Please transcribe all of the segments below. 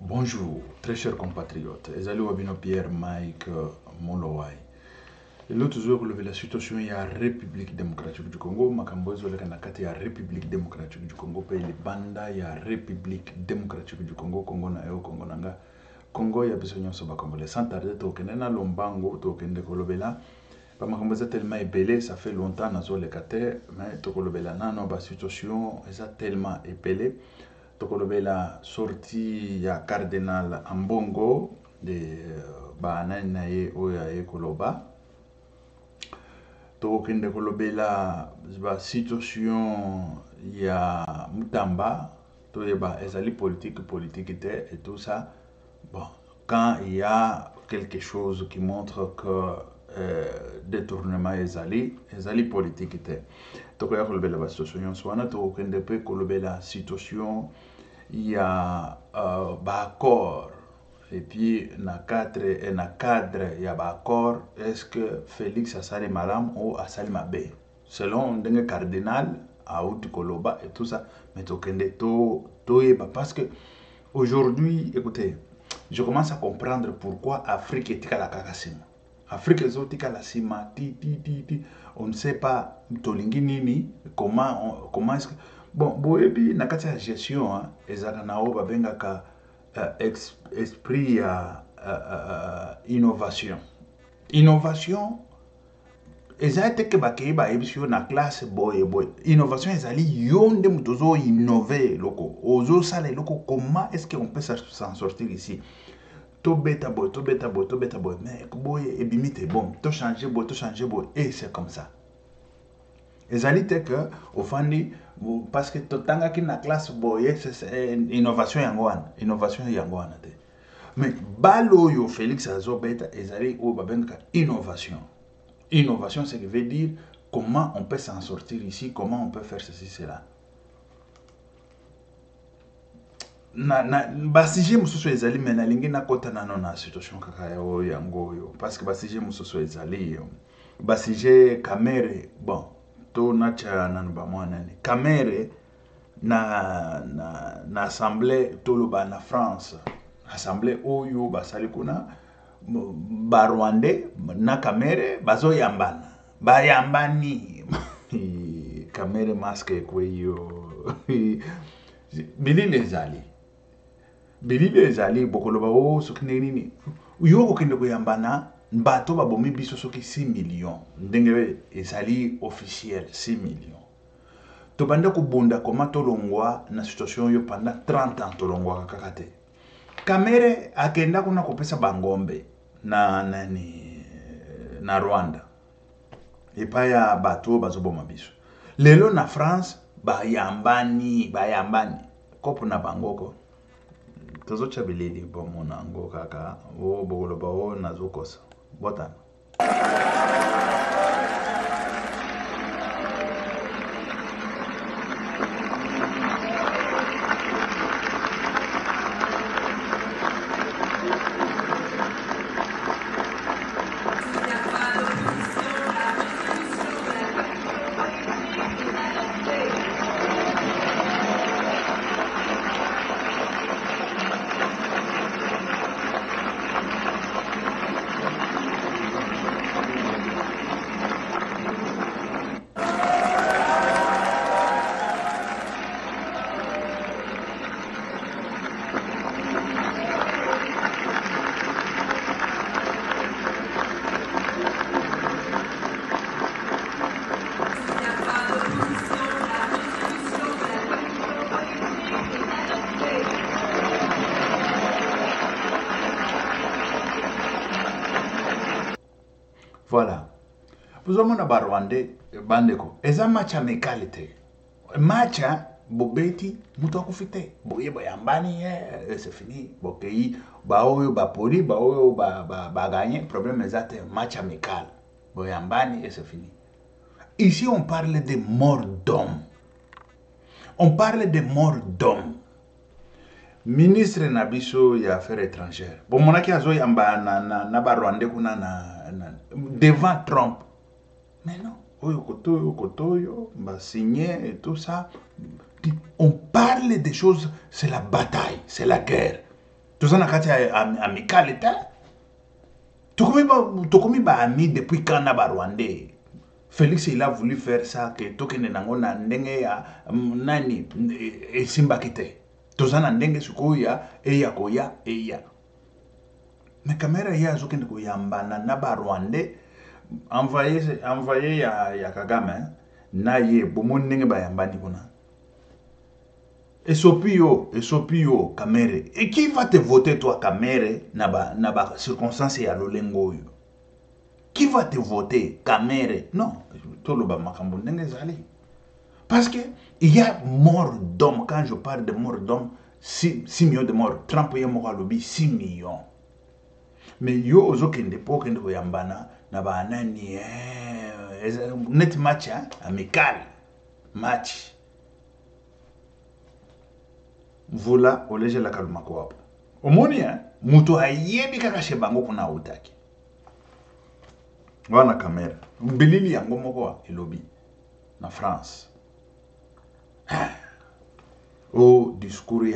Bonjour, très chers compatriotes. Ezali Wabino Pierre Mike Molowai. L'autre jour, relevé la situation, il y a République démocratique du Congo. Makambozo, le Kanakati, il y a République démocratique du Congo. Pays les Banda, il y a République démocratique du Congo. Congo na eo, Congo nanga. Congo, il y a besoin de soba congolais. Sans tarder, Tokenena, Lombango, Tokende Kolobela. Makambozo tellement épelé, ça fait longtemps, Nazo le Kate, mais Tokolobela, non, la situation, est tellement épelé. Tokolobela sorti ya Cardinal Ambongo de banani na ye oyo aye koloba tokokende kolobela ba situation ya Mutamba toyeba ezali politique te et tout ça. Bon, quand il y a quelque chose qui montre que détournement ezali politique te tokoya kolobela ba situation nyonso wana tokokende mpe kolobela situation il y a accord et puis na cadre il y a accord est-ce que Félix asali malam ou asali mabe selon ndenge cardinal auti koloba et tout ça mais tokende to yeba parce que aujourd'hui écoutez je commence à comprendre pourquoi Afrique etikala kaka sima Afrique ezotikala sima ti on ne sait pas tolingi nini comment est-ce que bon boyebi na kati ya gestion ezalaka na oyo babengaka esprit ya innovation ezali teke bakei bayebisi yo na classe boye innovation ezali yo nde moto ozo-innove eloko ozosala eloko comment est-ce qu'on peut s'en sortir ici tobeta boye mais boye ebimi te bon to changer boye et c'est comme ça ezali te que ofandi parce que totangaki na classe boye innovation yango wana te mais balo oyo Félix azobeta ezali oyo babengaka innovation ce qui veut dire comment on peut s'en sortir ici, comment on peut faire ceci cela basije mosusu ezali me nalingi nakota nano na situation kaka yango oyo parce que basije mosusu ezali basije Kamere bon to nacha nanu bamwanani Kamere na assemblée toloba na France assemblée oyo basali kuna Barwandais na Kamere bazoyambana bayambani Kamere masque kweyo bilili ezali bokoloba o soki ndenge nini yo kokende koyambana bato babomi biso soki 6 millions ndenge ezali officiel 6 millions tobanda kobunda koma tolongwa na situation oyo pendant 30 ans tolongwaka kaka te Kamere akenda kuna kopesa bangombe na Rwanda epai ya bato bazoboma biso lelo na France bayambani kopo na bangoko tozocha bilili bomona yango kaka o bokoloba o nazokosa botana. Voilà. Vous avez un Rwandais, bandeko. Eza match amical te. Match bobeti muto akufite. Boye boyambani c'est fini. Bokei baoyo bapoli, baoyo ba gagner. Problème exact match amical. Boyambani et c'est fini. Ici on parle de mort d'homme. On parle de mort d'homme. Ministre Nabiso ya affaires étrangères. Bon monaki azo yamba na ba Rwandais kuna devant Trump. Mais non, Oyo, va signer et tout ça. On parle des choses, c'est la bataille, c'est la guerre. Tout ça, nakati amical était. Tokomi ba ami depuis quand na ba Rwandais. Félix il a voulu faire ça que tokende nango na ndenge ya nani simba kite. Tout ça na ndenge sukoya eya koya eya. Mais caméra ya zokende koyambana na ba Rwandais envoyé ya Kagame na ye bomo ndenge ba yambani kuna. Esopio, Kamere. Et qui va te voter, toi, Kamere, naba circonstance ya lolengo yo? Qui va te voter, Kamere? Non, tout le makambo ndenge zali. Parce que il y a mort d'hommes. Quand je parle de mort d'hommes, 6 millions de morts. Trump y a mort à lobby 6 millions. Mais yo ozo kende po kende koyambana naba anani net match amical match. Vula oleje la kaluma ko hapo. Omoni mutu ayebi kaka shebango kuna utaki. Wana kamera. Mbilili yango moko elobi na France. O discours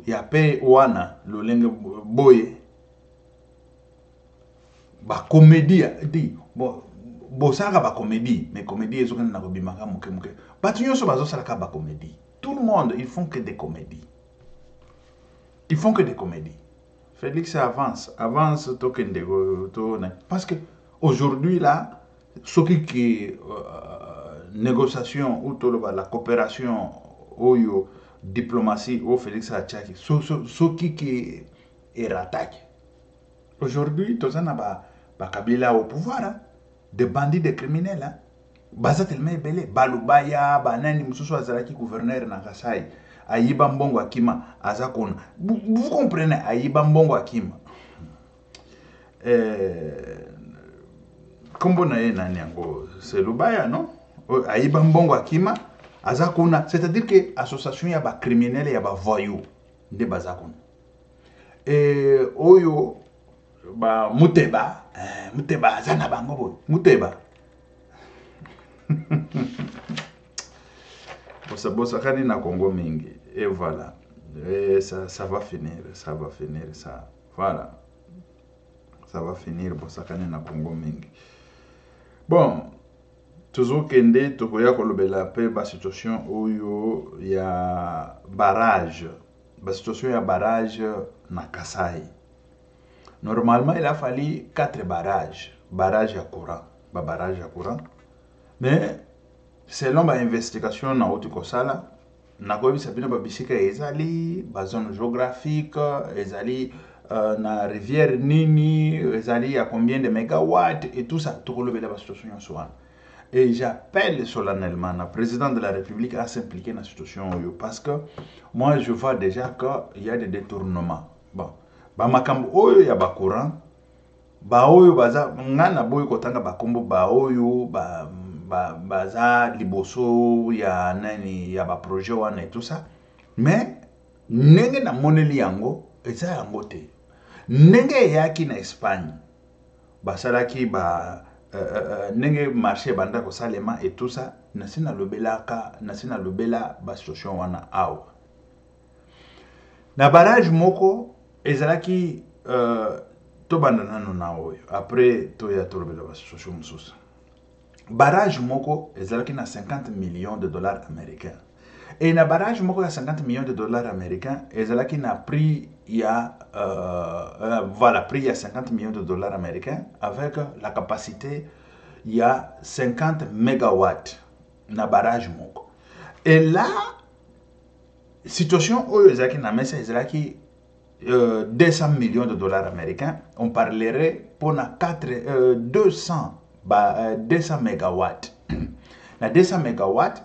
ya paix wana lolenge boye. Ba comédie di bo saka ba comédie mais comédie ezokana na kobimaka muke. Batu nyonso bazo salaka ba comédie. Tout le monde, ils font que des comédies. Ils font que des comédies. Félix avance parce que aujourd'hui là, ce qui négociation ou la coopération ou diplomatie ou Félix Achaki, ce qui est rattaqué. Aujourd'hui, tout ça n'a pas Kabila au pouvoir, des bandits, des criminels. Baza tellement belé balubaya banani mususu azalaki gouverneur na Kasai ayiba mbongo akima azakona vous comprenez ayiba mbongo akima kombo na ye nani yango c'est Lubaya non ayiba mbongo akima azakona c'est-à-dire que association ya ba criminel ya ba voyou nde bazakona oyo ba muteba azana bango boy muteba Bossa kani na Congo mingi et voilà et ça va finir ça voilà ça va finir Bossa kani na Congo mingi bon toujours kende tokoya kolobela pe ba situation oyo ya barrage na Kasai. Normalement il a fallu 4 barrages à courant mais selon ma investigation na autre kosala na ko bisa bino babisika ezali ba zone géographique ezali na rivière nini ezali à combien de mégawatts et tout ça to kolobela ba situation soana et j'appelle solennellement le président de la République à s'impliquer dans la situation parce que moi je vois déjà qu'il y a des détournements bon ba makambo oyo ya ba courant ba oyo baza ngana boyo kotanga ba kombo ba oyo baza liboso ya nani ya ba projet wana et tout ça mais nenge na moneli yango eza yango te nenge yaki na Espagne basalaki ba nenge marché banda ko salema et tout ça nasina lobela ba situation wana awa na barrage moko ezalaki tobanda nano na oyo après toya tolobela ba situation mususa barrage moko ezalaki na 50 millions de dollars américains et na barrage moko ya 50 millions de dollars américains ezalaki na prix ya voilà prix ya 50 millions de dollars américains avec la capacité ya 50 mégawatts na barrage moko et là situation oyo ezalaki na mesa ezalaki 200 millions de dollars américains on parlerait pour na 200 mégawatts na 200 mégawatts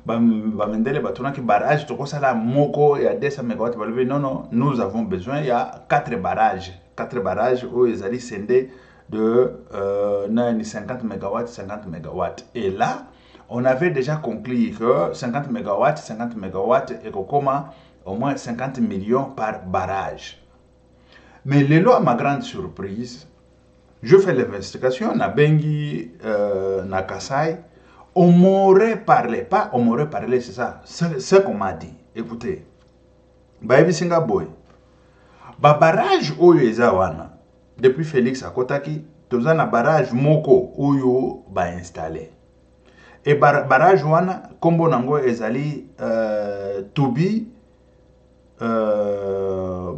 bamendele batonaki barrage tokosala moko ya 200 mégawatts balobi non nous avons besoin ya 4 barrages oyo ezali scindé de 50 mégawatts et là on avait déjà conclu que 50 mégawatts et comment au moins 50 millions par barrage mais lelo à ma grande surprise je fais l'investigation na bengi na Kasai on m'aurait parlé c'est ça ce qu'on m'a dit écoutez baebi singa boy ba barrage oyo eza wana depuis Félix akotaki toza na barrage moko oyo ba installer et barrage wana kombo nango ezali Tubi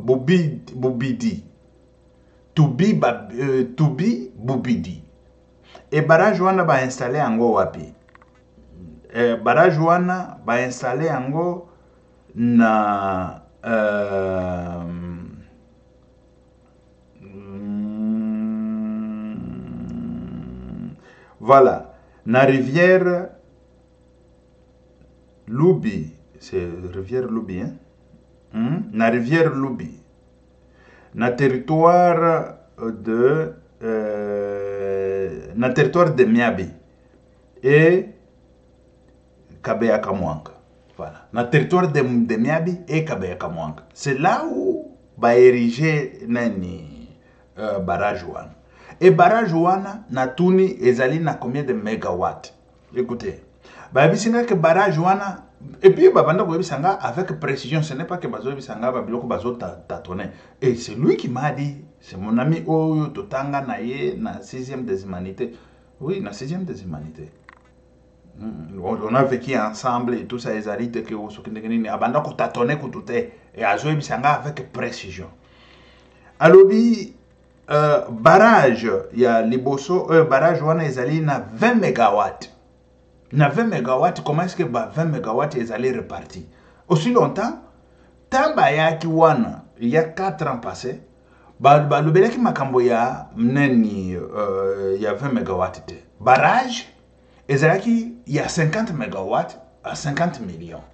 Bubidi Tubi Bubidi et barrage wana ba installer yango wapi barrage wana ba installer yango na voilà na rivière Lubi, c'est rivière Lubi, hein? Na rivière Lubi, na territoire de Miabi et Kabeya Kamwanga. Voilà, na territoire de Miabi et Kabeya Kamwanga. C'est là où va ériger nani barrage wana. Et barrage wana na tuni ezali na combien de mégawatts? Écoutez, babisina que barrage wana et puis babanda ko bisanga avec précision, ce n'est pas que bazo bisanga ba biloko bazo tâtonner. Et c'est lui qui m'a dit, c'est mon ami Oyo Totanga naye na 6e des humanités. Oui, na 6e des humanités. On a vécu ensemble et tout ça ezali te que osokindeni abanda ko tâtonner ko tout et azo bisanga avec précision. Alobi barrage ya liboso barrage wana ezali na 20 mégawatts. Na 20 mégawatts, comment est-ce que 20 mégawatts ezali répartis? Aussi longtemps, tamba yaki wana il y a 4 ans passés, le beleki makambo ya mneni ya 20 mégawatts te. Barrage ezalaki il y a 50 mégawatts à 50 millions.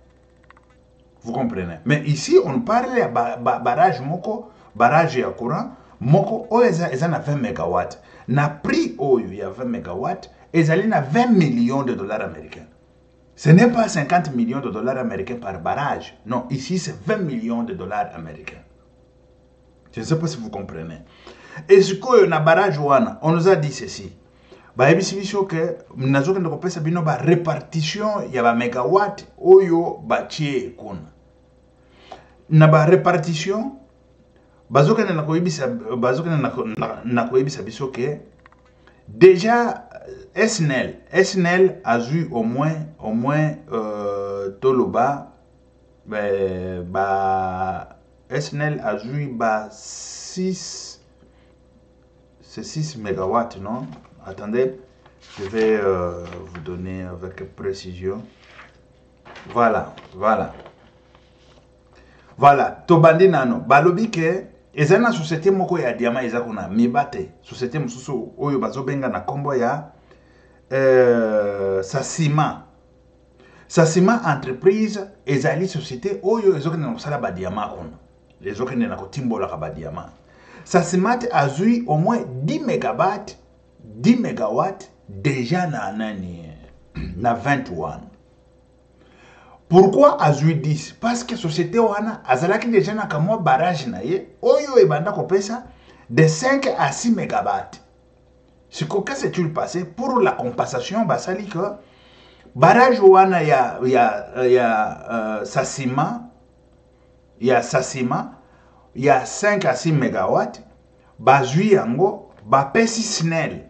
Vous comprenez? Mais ici on parle ya barrage moko, barrage ya courant moko o eza na 20 mégawatts. Na prix oyo ya 20 mégawatts ezali na 20 millions de dollars américains. Ce n'est pas 50 millions de dollars américains par barrage. Non, ici c'est 20 millions de dollars américains. Je ne sais pas si vous comprenez. Et ce qu'on a barrage wana, on nous a dit ceci. Ba ebisibiso que nazo kende kopesa bino ba répartition ya ba mégawatt oyo ba tie kuna. Na ba répartition bazokende na koyebisa biso que déjà SNEL a eu au moins Toloba SNEL a eu 6 mégawatts, non? Attendez, je vais vous donner avec précision. Voilà. Tobandi nano balobi ke ezana société moko ya diamant ezakuna mibate société mususu oyo bazobenga na kombo ya Sasima entreprise ezali société oyo ezokende na kosala ba diamant on ezokende na kotimbola ka ba diamant. Sasima a eu au moins 10 mégawatts déjà na 21. Pourquoi a eu 10? Parce que société wana azalaki déjà na kamwa barrage na ye oyo ebanda kopesa de 5 à 6 mégawatts. Ce que s'est-il passé pour la compensation basali que barrage wana ya Sasima il y a 5 à 6 mégawatts bazui yango bapesi SNEL.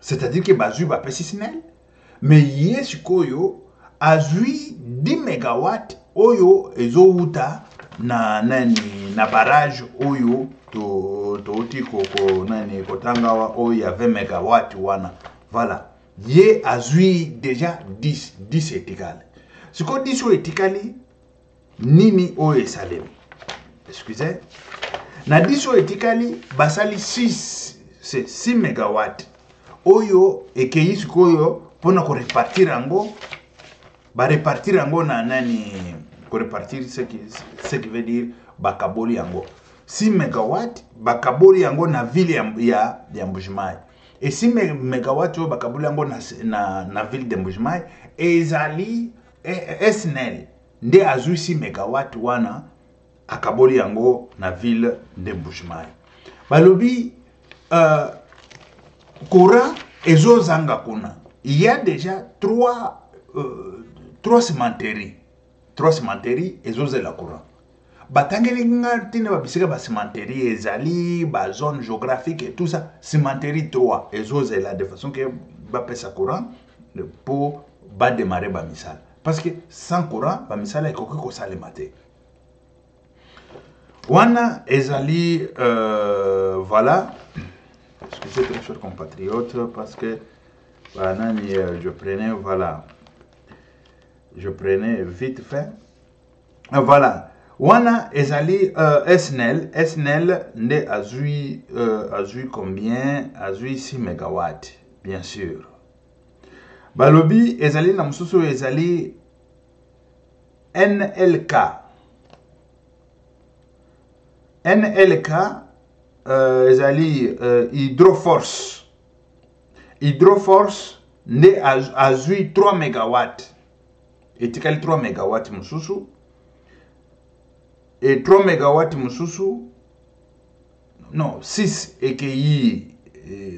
C'est-à-dire que bazui bapesi SNEL mais yé sikoyo azui 10 mégawatts oyo ezouta na barrage oyo to kotangawa oyo ya 20 mégawatts wana. Voilà. Yé azui déjà 10 etikali. Ce qu'on dit sur etikali nini oyo esalemi. Excusez. Na 10 etikali basali 6 mégawatts oyo ekei sikoyo pona ko répartir ango répartir yango na pour répartir ce qui veut dire bakaboli yango 6 mégawatts bakaboli yango na ville ya Mbujimayi et 6 mégawatts bakaboli yango na ville de Mbujimayi ezali SNEL nde azui 6 mégawatts wana akaboli yango na ville de Mbujimayi balobi courant ezozanga kuna. Il y a déjà 3 cimenteries. 3 cimenteries et la courant. batangeli nga tina babisika ba cimenterie ezali ba zone géographique et tout ça cimenterie 3 ezozela de façon que ba pesa courant pour ba démarrer ba misala parce que sans courant ba misala ekoki ko salema te wana ezali voilà excusez très chers compatriotes parce que voilà, je prenais voilà je prenais vite fait voilà wana ezali SNEL nde azui combien azui 6 mégawatts bien sûr balobi ezali na mususu ezali NLK ezali Hydroforce nde azui 3 mégawatts etikali 3 mégawatts mususu et 3 mégawatts mususu non 6 EKI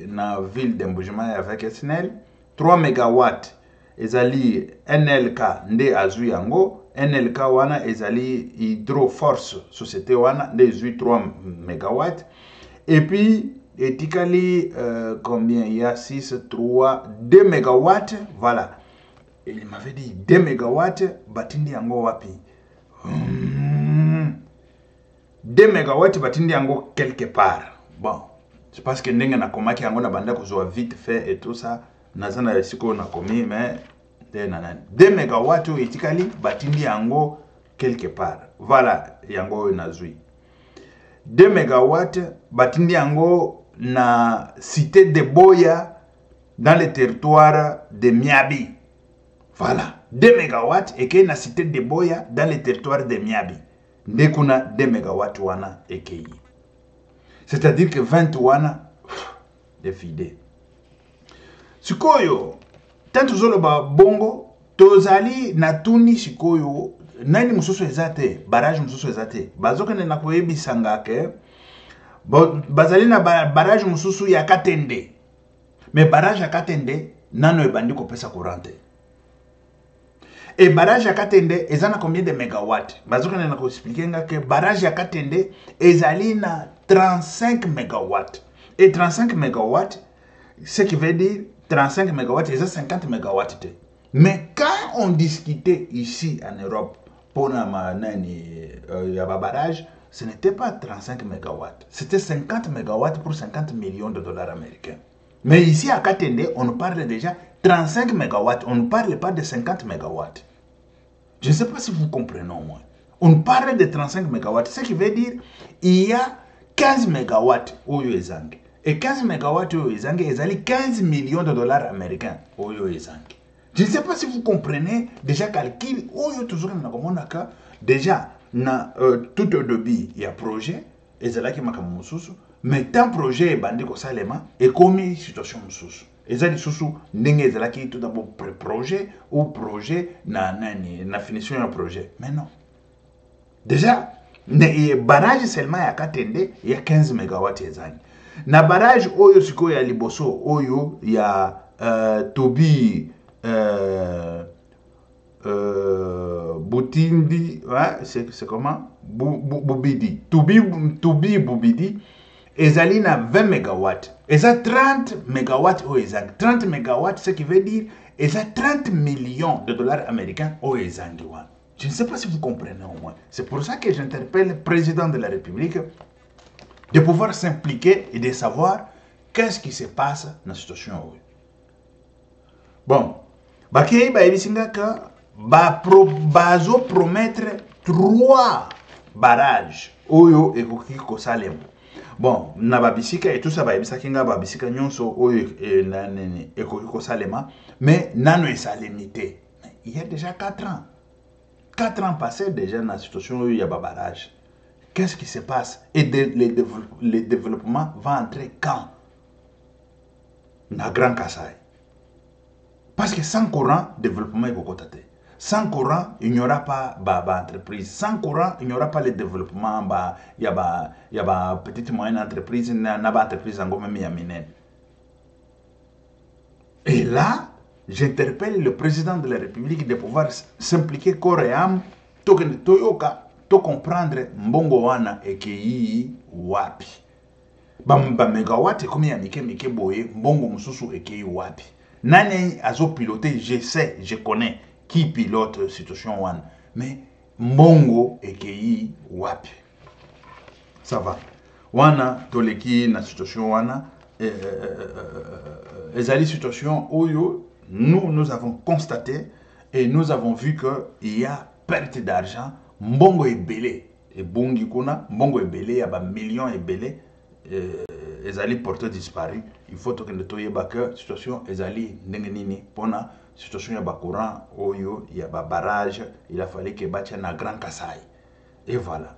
na ville d'Embujima avec SNEL 3 mégawatts ezali NLK nde azui yango NLK wana ezali Hydroforce société wana nde azui 3 mégawatts et puis etikali combien il y a 6 3 2 mégawatts voilà et il m'avait dit 2 mégawatts batindi yango wapi 2 mégawatts batindi yango quelque part bon je pense que ndenge na komaki yango na banda kozwa vite fait et tout ça nazana siko na komi mais 2 mégawatts etikali batindi yango quelque part voilà yango nazui 2 mégawatts batindi yango na cité de Boya dans le territoire de Miabi voilà 2 mégawatts et na cité de Boya dans le territoire de Miabi ndekuna 2 mégawatts wana ekei c'est-à-dire que 20 wana defide sikoyo tanto zoloba bongo tozali natuni sikoyo nani mususu ezate barrage mususu ezate bazokene na koyebisanga ke bazali na barrage mususu ya Katende mais barrage ya Katende nano ebandi kopesa courante et barrage ya Katende ezana combien de mégawatts bazokene na ko expliquer nga ke barrage ya Katende ezali na 35 mégawatts et 35 mégawatts ce qui veut dire 35 mégawatts et 50 mégawatts. Mais quand on discutait ici en Europe pour le barrage, ce n'était pas 35 mégawatts. C'était 50 mégawatts pour 50 millions de dollars américains. Mais ici à Katende, on parle déjà 35 mégawatts. On ne parle pas de 50 mégawatts. Je ne sais pas si vous comprenez au moins. On parle de 35 mégawatts. Ce qui veut dire il y a 15 mégawatts au Yezang. Et 15 mégawatts au Yezang, ils ont 15 millions de dollars américains au Yezang. Je ne sais pas si vous comprenez déjà calcul. Toujours déjà, tout au début, il y a projet. Et c'est là qu'il y a mais tant projet est bandé comme ça, et comme situation mususu. Et ça, les sous n'est là qui tout d'abord projet ou projet na finition un projet. Mais non. Déjà, le barrage seulement à Katende, il y a 15 mégawatts. Na barrage oyo siko ya liboso oyo ya Tobi Butindi, ouais, c'est comment Boubidi. Tobi Boubidi, ezali na 20 mégawatts. Eza 30 mégawatts au ezang. 30 mégawatts, ce qui veut dire eza 30 millions de dollars américains au ezangi. Je ne sais pas si vous comprenez au moins. C'est pour ça que j'interpelle le président de la République de pouvoir s'impliquer et de savoir qu'est-ce qui se passe dans la situation. Bon, bakei ba ebisinga ka bazo promettre 3 barrages oyo ekoki kosalema. Bon, na babisika et tout ça ba ebisaka nga babisika nyonso oyo ekoki kosalema, mais nano esalemité. Il y a déjà 4 ans. 4 ans passés déjà dans la situation où il y a un barrage. Qu'est-ce qui se passe? Et le développement va entrer quand? Dans le Grand Kassai. Parce que sans courant, le développement est beaucoup tâté. Sans courant, il n'y aura pas d'entreprise. Sans courant, il n'y aura pas le développement. Il y a une petite moyenne entreprise, il n'y a pas d'entreprise en Gomé Miaminen. Et là, j'interpelle le président de la République de pouvoir s'impliquer corps et âme, Toyoka, to comprendre mbongo wana ekei wapi. Ba megawatt komi ya mike boye mbongo mususu ekei wapi. Nani azo piloter, je sais, je connais qui pilote situation wana. Mais mbongo ekei wapi. Ça va. Wana toleki na situation wana ezali situation oyo nous avons constaté et nous avons vu que il y a perte d'argent, mbongo ebele et bongi kuna mbongo ebele ya ba millions ebele ezali porté disparu. Il faut que nous toyeba que situation ezali ndenge nini pona situation ya ba courant oyo ya ba barrage, il a fallu que batia na Grand Kasai. Et voilà.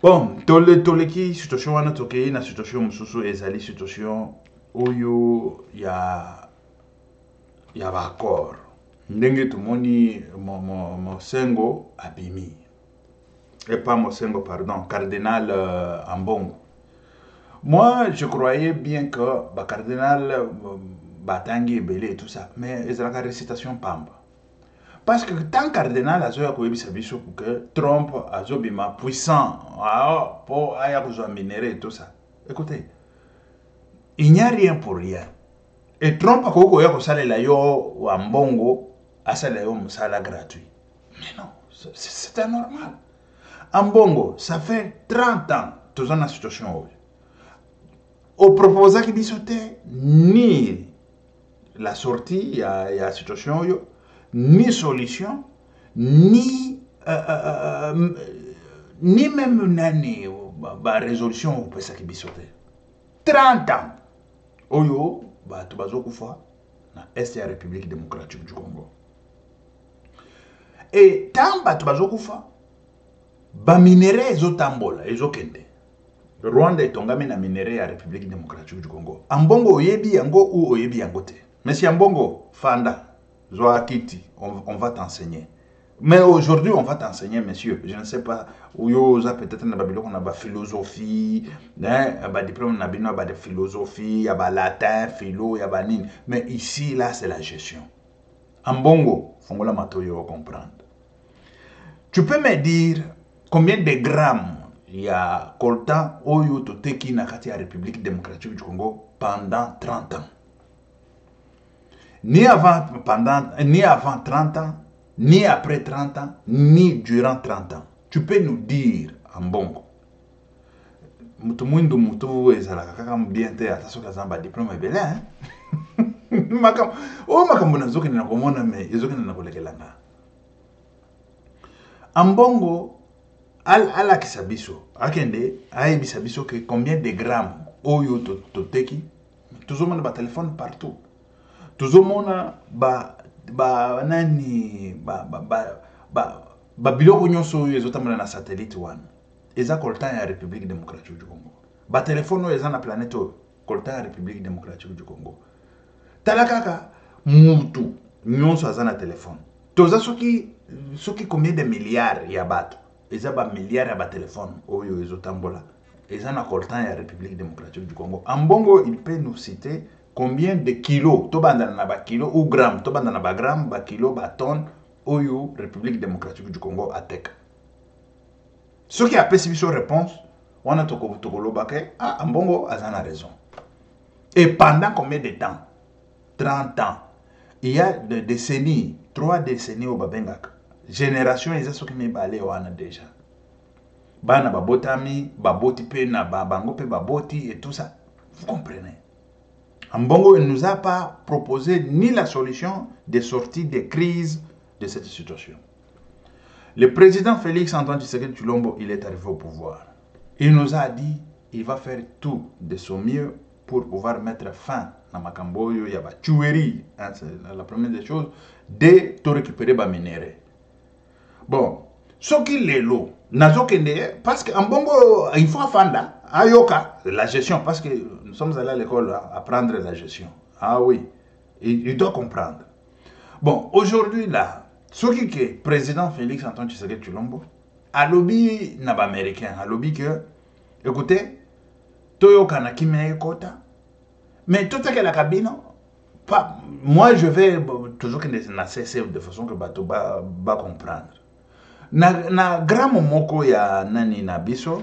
Bon, toleki situation wana tokei na situation mususu ezali situation oyo ya ba accord. Ndenge tumoni Mosengo abimi. Et pas Mosengo, pardon, cardinal Ambongo. Moi, je croyais bien que le cardinal Batangi Belé et tout ça, mais il y a la récitation Pamba. Parce que tant cardinal a dit que Trump a dit puissant pour avoir minéré et tout ça. Écoutez, il n'y a rien pour rien. Et Trump a dit que ça là yo Ambongo a ça là yo musala gratuit. Mais non, c'est anormal. Ambongo, ça fait 30 ans que nous sommes dans la situation. Au proposé qui dit ni la sortie, il y a la situation, ni solution, ni même la résolution au PSA qui dit 30 ans. Oyo, tu vas au na Est la République démocratique du Congo. Et tant tu vas au ba minéraux ezotambola ezokende. Rwanda etongami na minéraux ya République démocratique du Congo. Ambongo oyebi yango ou oyebi yango te. Monsieur Ambongo fanda zoa kiti, on va t'enseigner. Mais aujourd'hui on va t'enseigner, monsieur. Je ne sais pas où yoza peut-être na babiloko na ba philosophie, ba diplôme na bino ba de philosophie, ya ba latin, philo, ya ba nini. Mais ici là c'est la gestion. Ambongo fongola matoyo comprendre. Tu peux me dire combien de grammes il y a coltan oyo toteki na kati ya République démocratique du Congo pendant 30 ans? Ni avant 30 ans, ni après 30 ans, ni durant 30 ans. Tu peux nous dire en bongo. Mutu mwindu mutu ezala kaka mbiente atasoka zamba diplôme ebele hein. Makambo nazoki na komona me ezoki na kolekelanga. Ambongo ala kisabiso akende ay bisabiso que combien de grammes oyo toteki tuzomona ba téléphone partout tuzomona ba nani ba biloko nyonso oyo ezotambola na satellite wana eza coltan ya République démocratique du Congo. Ba téléphone oyo eza na planète oyo coltan ya République démocratique du Congo. Tala kaka mutu nyonso aza na téléphone toza soki combien de milliards ya bato eza ba milliards ya ba téléphone oyo ezotambola eza na coltan ya République démocratique du Congo. Ambongo il peut nous citer combien de kilos to banda na ba kilo ou grammes to banda na ba gramme ba kilo ba tonne oyo République démocratique du Congo atek. Ce qui a pessimiste réponse on a tokoloba ke Ambongo azana raison. Et pendant combien de temps? 30 ans. Il y a des décennies, 3 décennies au Babengak. Génération, ils ont qui me balé wana déjà. Bana babotami, baboti pe na babango pe baboti et tout ça. Vous comprenez? Ambongo ne nous a pas proposé ni la solution de sortie des crises de cette situation. Le président Félix Antoine Tshisekedi Tshilombo, il est arrivé au pouvoir. Il nous a dit il va faire tout de son mieux pour pouvoir mettre fin à Makamboyo, il y a la tuerie, hein, c'est la première des choses, de tout récupérer les minéraux. Bon, ce qui est l'eau, parce qu'en Bongo, il faut faire Ayoka, la gestion, parce que nous sommes allés à l'école à apprendre la gestion. Ah oui, il doit comprendre. Bon, aujourd'hui là, ce qui est président Félix Antoine Tshisekedi Tshilombo, a lobby américain, a lobby que, écoutez, Toyo Kanaki Kota, mais tout ce que la cabine, moi je vais toujours cesser de façon que Bato va comprendre. Na gramme moko ya nani na biso,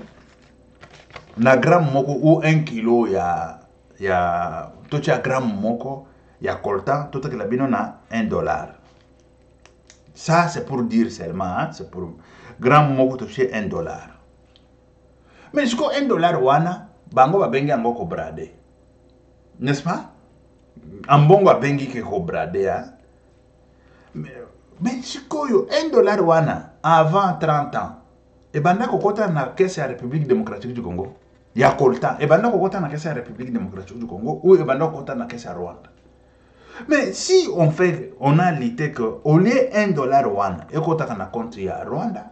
na gramme moko ou 1 kilo ya tocha gramme moko ya coltan, tout que la bino na $1. Ça c'est pour dire seulement, hein? C'est pour gramme moko tocha $1. Mais jusqu'au $1 wana, bango ba bengi ango ko brade. N'est-ce pas? Ambongo ba bengi ke ko brade, hein? Mais sikoyo $1 wana avant 30 ans et banda kokota na caisse ya République démocratique du Congo ya coltan et banda kokota na caisse ya République démocratique du Congo ou et banda kokota na caisse ya Rwanda. Mais si on a l'idée que au lieu $1 wana et kota na compte ya Rwanda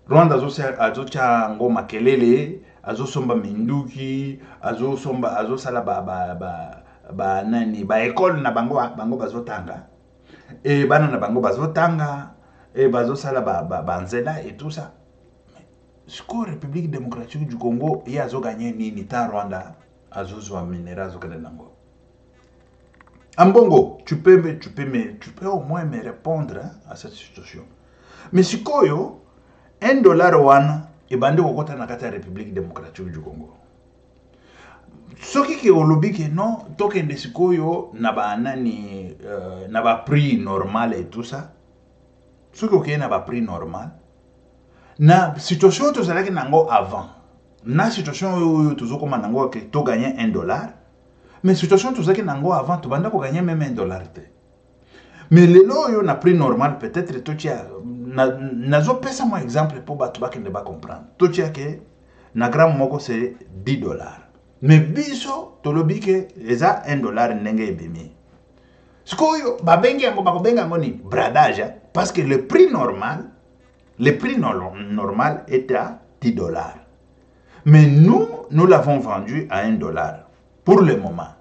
azo chango makelele azo somba minduki azo sala ba nani ba école na bango bazotanga. Et bana na bango bazotanga et bazosala banzela et tout ça. Ce que République démocratique du Congo y a gagné ni ta Rwanda azozwa minera zokende nango. Ambongo, tu peux au moins me répondre, hein, à cette situation. Mais si koyo $1 wana et bande kokota na kata République démocratique du Congo. Soki ki olobi ke non tokende sikoyo na ba nani na ba prix normal et tout ça. Soki okende na ba prix normal. Na situation tozalaki nango avant. Na situation oyo tozokoma nango ke to gagner $1. Mais situation tozalaki nango avant to banda ko gagner même $1 te. Mais lelo oyo na prix normal peut-être to tia nazo pesa moi exemple pour batu bakende ba comprendre. To tia ke na gramme moko c'est $10. Mais biso tolobi ke eza $1 ndenge ebimi. Sikoyo babengi yango bakobenga yango ni bradage parce que le prix normal est à $10. Mais nous l'avons vendu à $1 pour le moment.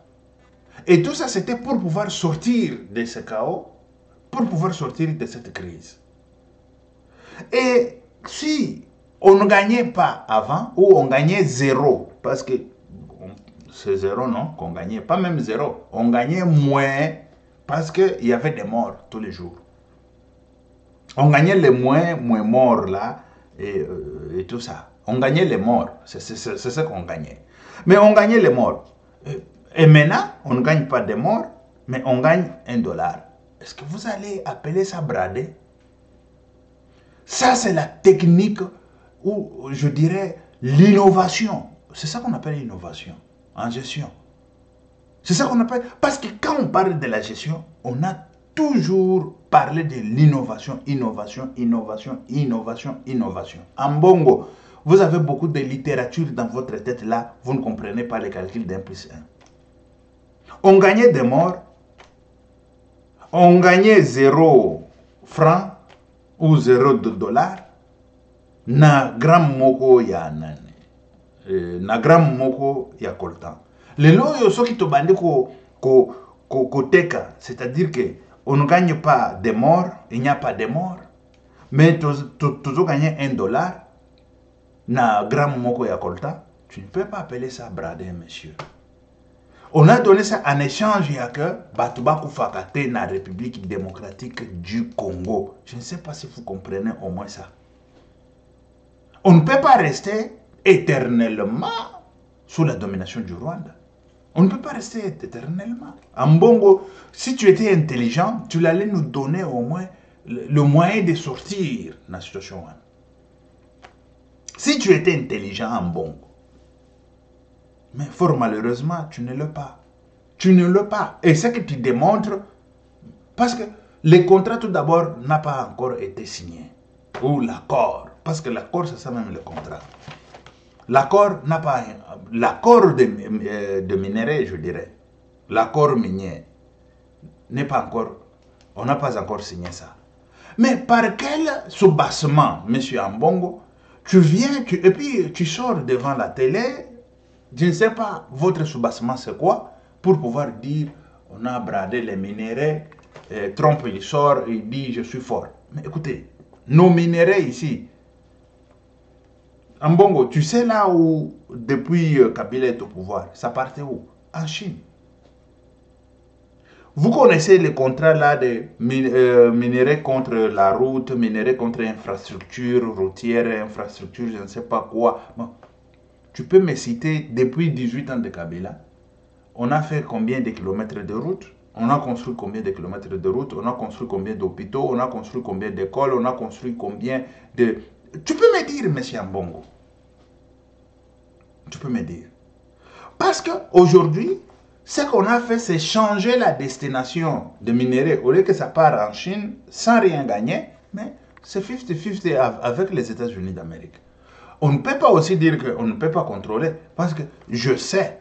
Et tout ça c'était pour pouvoir sortir de ce chaos, pour pouvoir sortir de cette crise. Et si on ne gagnait pas avant ou on gagnait 0 parce que c'est 0, non, qu'on gagnait. Pas même 0. On gagnait moins parce qu'il y avait des morts tous les jours. On gagnait les moins morts là et tout ça. On gagnait les morts. C'est ce qu'on gagnait. Mais on gagnait les morts. Et maintenant, on ne gagne pas des morts, mais on gagne $1. Est-ce que vous allez appeler ça brader? Ça, c'est la technique ou je dirais l'innovation. C'est ça qu'on appelle l'innovation. En gestion. C'est ça qu'on appelle... Parce que quand on parle de la gestion, on a toujours parlé de l'innovation, innovation. En bongo, vous avez beaucoup de littérature dans votre tête là, vous ne comprenez pas les calculs d'1 plus 1. On gagnait des morts, on gagnait 0 francs ou $0 na gramme moko ya nani. Na gramme moko ya coltan. Lelo yo soki to bandi ko teka, c'est-à-dire que on ne gagne pas des morts, il n'y a pas de morts, mais tu gagnes $1 na gramme moko ya coltan, tu ne peux pas appeler ça brader, monsieur. On a donné ça en échange ya que batuba kufakate na République démocratique du Congo. Je ne sais pas si vous comprenez au moins ça. On ne peut pas rester éternellement sous la domination du Rwanda. On ne peut pas rester éternellement. En Bongo, si tu étais intelligent, tu allais nous donner au moins le moyen de sortir de la situation. Si tu étais intelligent en Bongo. Mais fort malheureusement, tu ne l'es pas. Tu ne l'es pas. Et ce que tu démontres, parce que le contrat tout d'abord n'a pas encore été signé. Ou l'accord. Parce que l'accord, c'est ça même le contrat. L'accord n'a pas... L'accord de minerai, je dirais. L'accord minier n'est pas encore... On n'a pas encore signé ça. Mais par quel soubassement, monsieur Ambongo, tu viens, et puis tu sors devant la télé, je ne sais pas, votre soubassement c'est quoi, pour pouvoir dire, on a bradé les minéraux, Trump il sort, il dit, je suis fort. Mais écoutez, nos minéraux ici, Ambongo, tu sais là où, depuis Kabila est au pouvoir, ça partait où? En Chine. Vous connaissez les contrats là de minerais contre la route, minerais contre infrastructure routière, infrastructure je ne sais pas quoi. Bon, tu peux me citer depuis 18 ans de Kabila, on a fait combien de kilomètres de route? On a construit combien de kilomètres de route? On a construit combien d'hôpitaux? On a construit combien d'écoles? On a construit combien de... Tu peux me dire, monsieur Ambongo? Tu peux me dire? Parce qu'aujourd'hui, ce qu'on a fait, c'est changer la destination de minerais. Au lieu que ça part en Chine sans rien gagner, mais c'est 50-50 avec les États-Unis d'Amérique. On ne peut pas aussi dire qu'on ne peut pas contrôler, parce que je sais,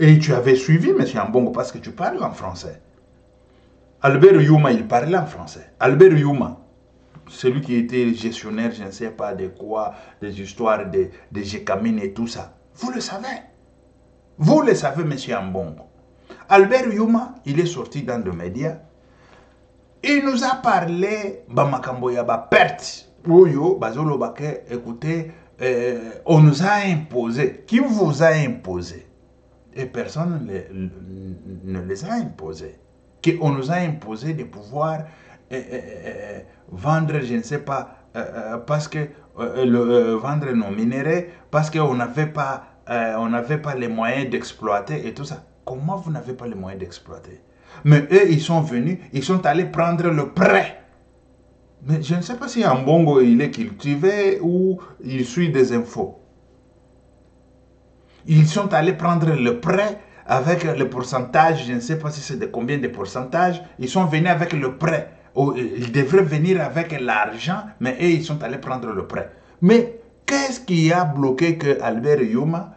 et tu avais suivi M. Ambongo parce que tu parles en français. Albert Youma, il parlait en français. Albert Youma, celui qui était gestionnaire, je ne sais pas de quoi, des histoires de Gécamine et tout ça. Vous le savez. Vous le savez, M. Ambongo. Albert Youma, il est sorti dans les médias. Il nous a parlé, Bamakamboyaba perte. Écoutez, on nous a imposé. Qui vous a imposé? Et personne ne les a imposés. On nous a imposé de pouvoir vendre, je ne sais pas, parce que vendre nos minéraux, parce qu'on n'avait pas, les moyens d'exploiter et tout ça. Comment vous n'avez pas les moyens d'exploiter? Mais eux, ils sont venus, ils sont allés prendre le prêt. Mais je ne sais pas si Ambongo, il est cultivé ou il suit des infos. Ils sont allés prendre le prêt avec le pourcentage, je ne sais pas si c'est de combien de pourcentage. Ils sont venus avec le prêt. Ils devraient venir avec l'argent, mais eux, ils sont allés prendre le prêt. Mais qu'est-ce qui a bloqué que Albert Youma,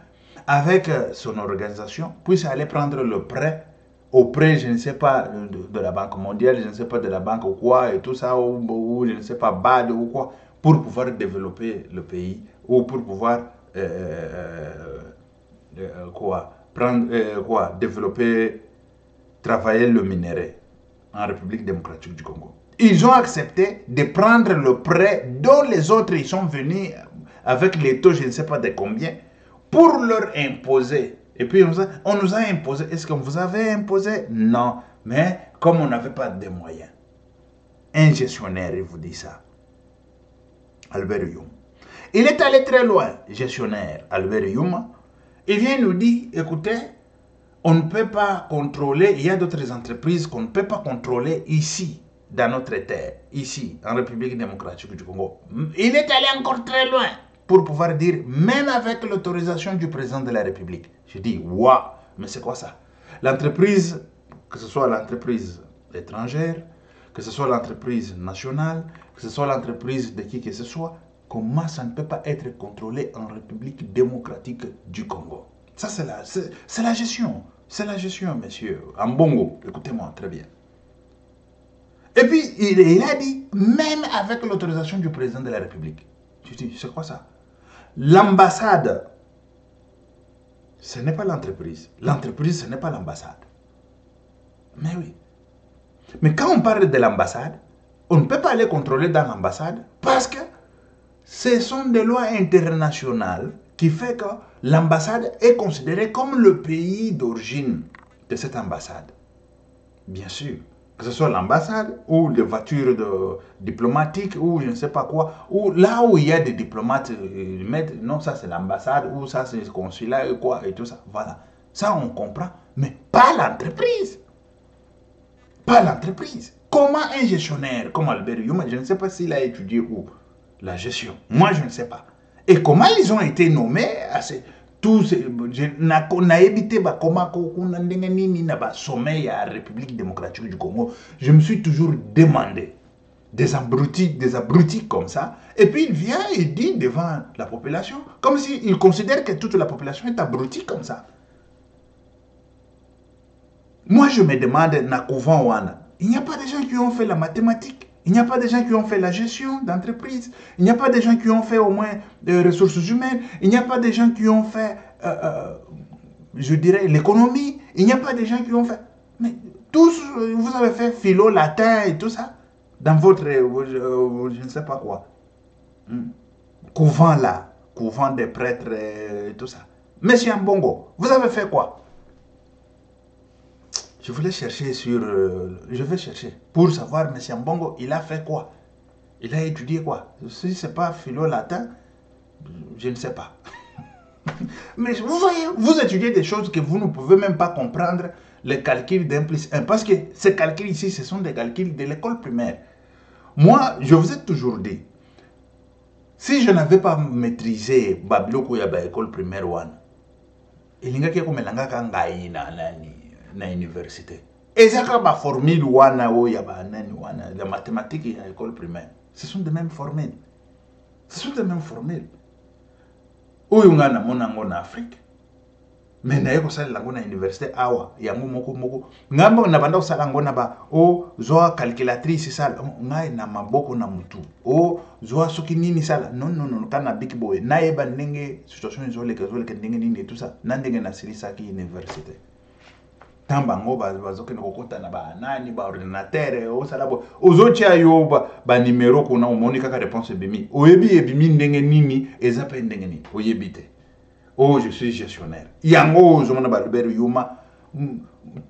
avec son organisation, puisse aller prendre le prêt auprès, je ne sais pas, de la Banque mondiale, je ne sais pas de la banque ou quoi, et tout ça, ou je ne sais pas, BAD ou quoi, pour pouvoir développer le pays, ou pour pouvoir développer, travailler le minerai en République démocratique du Congo. Ils ont accepté de prendre le prêt dont les autres ils sont venus avec les taux, je ne sais pas de combien, pour leur imposer. Et puis on nous a imposé. Est-ce qu'on vous avait imposé? Non. Mais comme on n'avait pas de moyens. Un gestionnaire, il vous dit ça. Albert Youma. Il est allé très loin, gestionnaire Albert Youma. Il vient nous dire, écoutez, on ne peut pas contrôler, il y a d'autres entreprises qu'on ne peut pas contrôler ici, dans notre terre, ici, en République démocratique du Congo. Il est allé encore très loin pour pouvoir dire, même avec l'autorisation du président de la République. Je dis, waouh, mais c'est quoi ça? L'entreprise, que ce soit l'entreprise étrangère, que ce soit l'entreprise nationale, que ce soit l'entreprise de qui que ce soit, comment ça ne peut pas être contrôlé en République démocratique du Congo? Ça, c'est la gestion. C'est la gestion, monsieur. Ambongo, écoutez-moi très bien. Et puis, il a dit, même avec l'autorisation du président de la République. Je dis, c'est quoi ça? L'ambassade, ce n'est pas l'entreprise. L'entreprise, ce n'est pas l'ambassade. Mais oui. Mais quand on parle de l'ambassade, on ne peut pas aller contrôler dans l'ambassade parce que ce sont des lois internationales qui font que l'ambassade est considérée comme le pays d'origine de cette ambassade. Bien sûr. Que ce soit l'ambassade ou les voitures diplomatiques ou je ne sais pas quoi. Ou là où il y a des diplomates, non, ça c'est l'ambassade ou ça c'est le consulat et quoi et tout ça. Voilà. Ça on comprend. Mais pas l'entreprise. Pas l'entreprise. Comment un gestionnaire comme Albert Youma, je ne sais pas s'il a étudié où la gestion. Moi, je ne sais pas. Et comment ils ont été nommés à tous na évité comment sommeil à la République démocratique du Congo. Je me suis toujours demandé des abrutis comme ça. Et puis il vient et dit devant la population, comme s'il considère que toute la population est abrutie comme ça. Moi, je me demande, il n'y a pas de gens qui ont fait la mathématique. Il n'y a pas de gens qui ont fait la gestion d'entreprise. Il n'y a pas de gens qui ont fait au moins des ressources humaines. Il n'y a pas de gens qui ont fait, je dirais, l'économie. Il n'y a pas de gens qui ont fait... Mais tous, vous avez fait philo, latin et tout ça. Dans votre, je ne sais pas quoi. Couvent là. Couvent des prêtres et tout ça. Monsieur Ambongo, vous avez fait quoi? Je voulais chercher sur... je vais chercher pour savoir, M. Ambongo, il a fait quoi? Il a étudié quoi? Si ce n'est pas philo-latin, je ne sais pas. Mais vous voyez, vous étudiez des choses que vous ne pouvez même pas comprendre, les calculs d'1 plus 1. Parce que ces calculs ici, ce sont des calculs de l'école primaire. Moi, je vous ai toujours dit, si je n'avais pas maîtrisé Babiloko ya école primaire one, il y a comme na université. Et ça comme la formule wana o ya ba nani wana la mathématique et l'école primaire. Ce sont des mêmes formules. Ce sont des mêmes formules. Oyo ngana monango na Afrique. Mais na yeko sala lango na université awa yango moko ngambo na banda sala ngo na ba o zoa calculatrice sala ngai na maboko na mutu o zoa soki nini sala non kana big boy na yeba ndenge situation zoleka ndenge nini tout ça na ndenge na silisa ki université tamba ngo bazoke kokota na ba nani ba ordinateur o sala bo ozotia yo ba numero kuna omoni kaka réponse bimi oyebi ebimi ndenge nini ezape ndenge nini oyebi te. Oh, je suis gestionnaire. Yango, je m'en balbert yuma,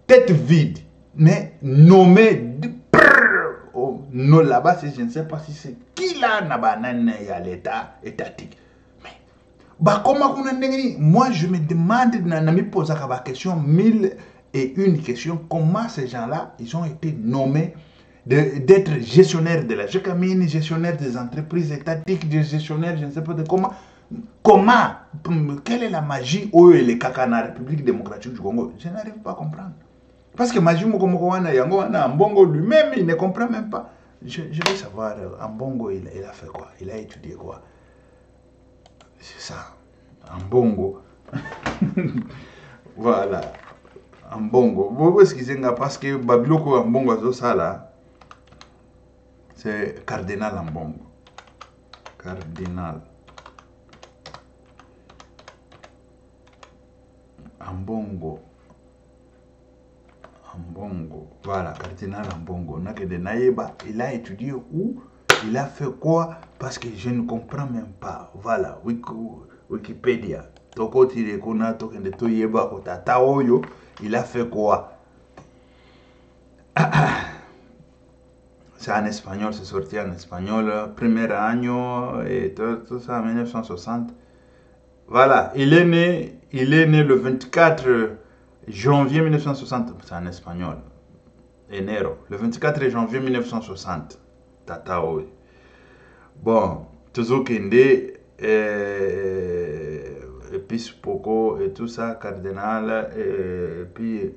tête vide, mais nommé, oh, non là-bas, je ne sais pas si c'est qui là n'a banane à l'état étatique. Mais, bah comment qu'on a moi je me demande, me pose la question, 1001 questions, comment ces gens-là, ils ont été nommés d'être gestionnaires de la GECAMINE, gestionnaires des entreprises étatiques, des gestionnaires, je ne sais pas de comment. Comment? Quelle est la magie où les caca na République démocratique du Congo? Je n'arrive pas à comprendre. Parce que magie Mokomokowana, Yango Ambongo lui-même, il ne comprend même pas. Je veux savoir, Ambongo, il a fait quoi? Il a étudié quoi? C'est ça. Ambongo. Voilà. Ambongo. Vous excusez parce que Babiloko Ambongo, ça là, c'est Cardinal Ambongo. Cardinal. Ambongo, voilà, Cardinal Ambongo. Il a étudié où? Il a fait quoi? Parce que je ne comprends même pas. Voilà, Wikipédia. Il a fait quoi? C'est en espagnol, c'est sorti en espagnol. Premier año et tout ça en 1960. Voilà, il est né le 24 janvier 1960, c'est en espagnol, enero, le 24 janvier 1960, Tataoui. Bon, toujours Kende, épiscopo et tout ça, cardinal, et puis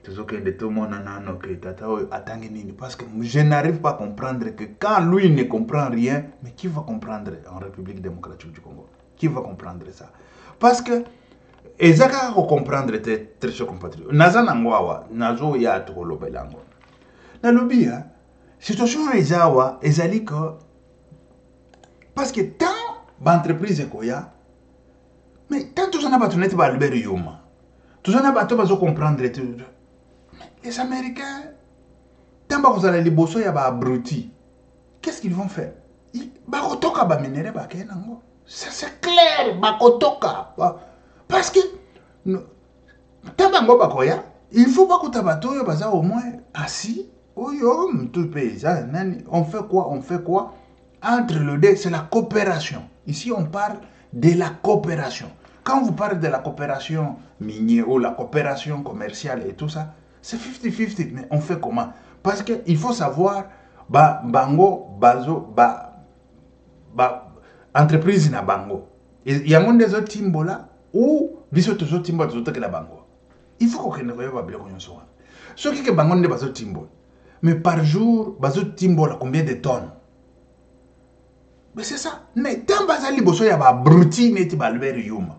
toujours Kende, tout le monde a que Tataoui attendez nini, parce que je n'arrive pas à comprendre que quand lui ne comprend rien, mais qui va comprendre en République démocratique du Congo? Qui va comprendre ça? Parce que ezaka ko comprendre très chers compatriotes. Naza nangwawa, nazo ya to lobelango. Na lobia, situation ezawa ezali que parce que tant d'entreprises koya, mais tant tous na batu net ba Albert Yuma. Tous na batu bazo comprendre tout. Les Américains tant ba kozala liboso ya ba abruti. Qu'est-ce qu'ils vont faire? Ba kotoka ba minere ba kenango. C'est clair, bakotoka. Parce que, tabango bakoya, il faut pas que tabato baza au moins assis. Tout paysan, on fait quoi? On fait quoi? Entre le deux, c'est la coopération. Ici, on parle de la coopération. Quand vous parlez de la coopération minière ou la coopération commerciale et tout ça, c'est 50-50. Mais on fait comment? Parce qu'il faut savoir, bango, bazo, entreprise na bango. Il y a des autres timbo là ou biso toujours timbo toujours que la bango. Il faut qu'on ait pas bien qu'on soit. Ce qui est bango ne baso timbo. Mais par jour baso timbo là combien de tonnes? Mais c'est ça. Mais tant bazali boso ya ba abruti neti ba Albert Yuma.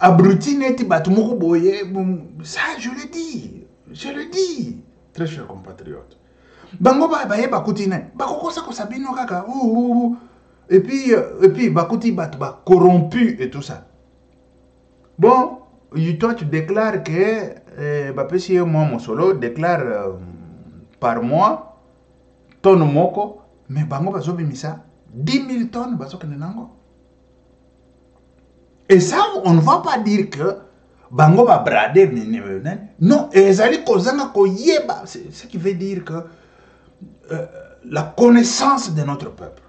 Abruti neti ba tumoko boye. Ça je le dis. Je le dis. Très chers compatriotes. Bango ba yeba kutine. Ba kokosa ko sabino kaka. Et puis, Bakouti bat corrompu et tout ça. Bon, toi tu déclares que Bapesi et moi, mon solo, déclare par mois tonne moko, mais Bango bazo bimisa 10 000 tonnes bazo kenenango. Et ça, on ne va pas dire que bango ba brader non ezali kozanga koyeba, ce qui veut dire que la connaissance de notre peuple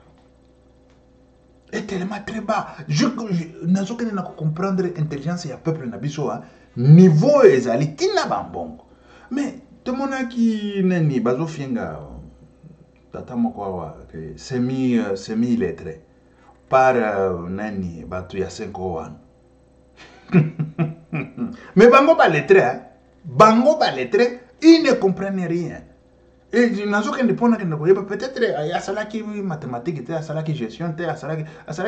est tellement très bas. Je n'ai pas comprendre l'intelligence du peuple na biso niveau ezali tina bambongo. Mais tout le monde qui neni bazo fienga tata moko semi illettré par nani batu ya 5 ans. Mais bango ba lettré, bango ba lettré, ils ne comprennent rien. Et je n'ai pas peut-être il y a ça qui mathématiques, il y a ça qui gestion, il y a ça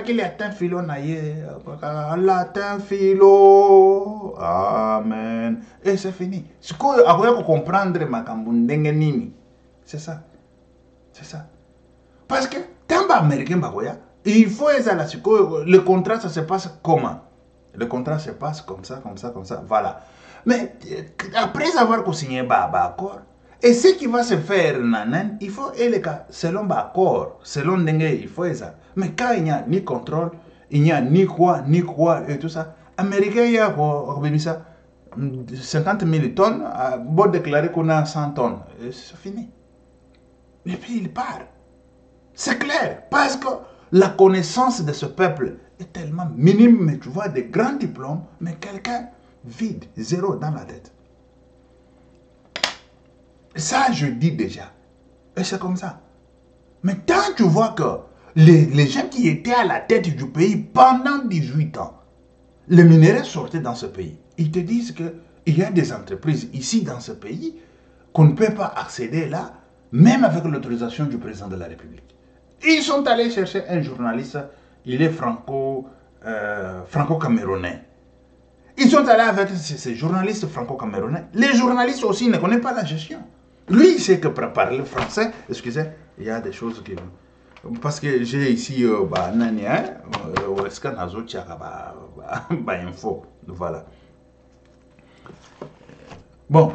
qui atteint philo latin philo. Amen. Et c'est fini. Ce que après comprendre makambo ndenge nini. C'est ça. C'est ça. Parce que tant américain bakoya, il faut le contrat ça se passe comment? Le contrat se passe comme ça, comme ça, comme ça. Voilà. Mais après avoir signé accord, et ce qui va se faire, il faut selon l'accord, selon dengue, il faut ça. Mais quand il n'y a ni contrôle, il n'y a ni quoi, et tout ça, Américain, il y a 50 000 tonnes, bon déclarer qu'on a 100 tonnes, et c'est fini. Et puis il part. C'est clair, parce que la connaissance de ce peuple est tellement minime, mais tu vois des grands diplômes, mais quelqu'un vide, zéro dans la tête. Ça, je dis déjà. Et c'est comme ça. Mais tant tu vois que les gens qui étaient à la tête du pays pendant 18 ans, les minéraux sortaient dans ce pays. Ils te disent qu'il y a des entreprises ici dans ce pays qu'on ne peut pas accéder là, même avec l'autorisation du président de la République. Ils sont allés chercher un journaliste, il est franco-camerounais. Ils sont allés avec ces journalistes franco-camerounais. Les journalistes aussi ne connaissent pas la gestion. Lui, il sait que pour parler français, excusez, il y a des choses qui... Parce que j'ai ici, info, voilà. Bon,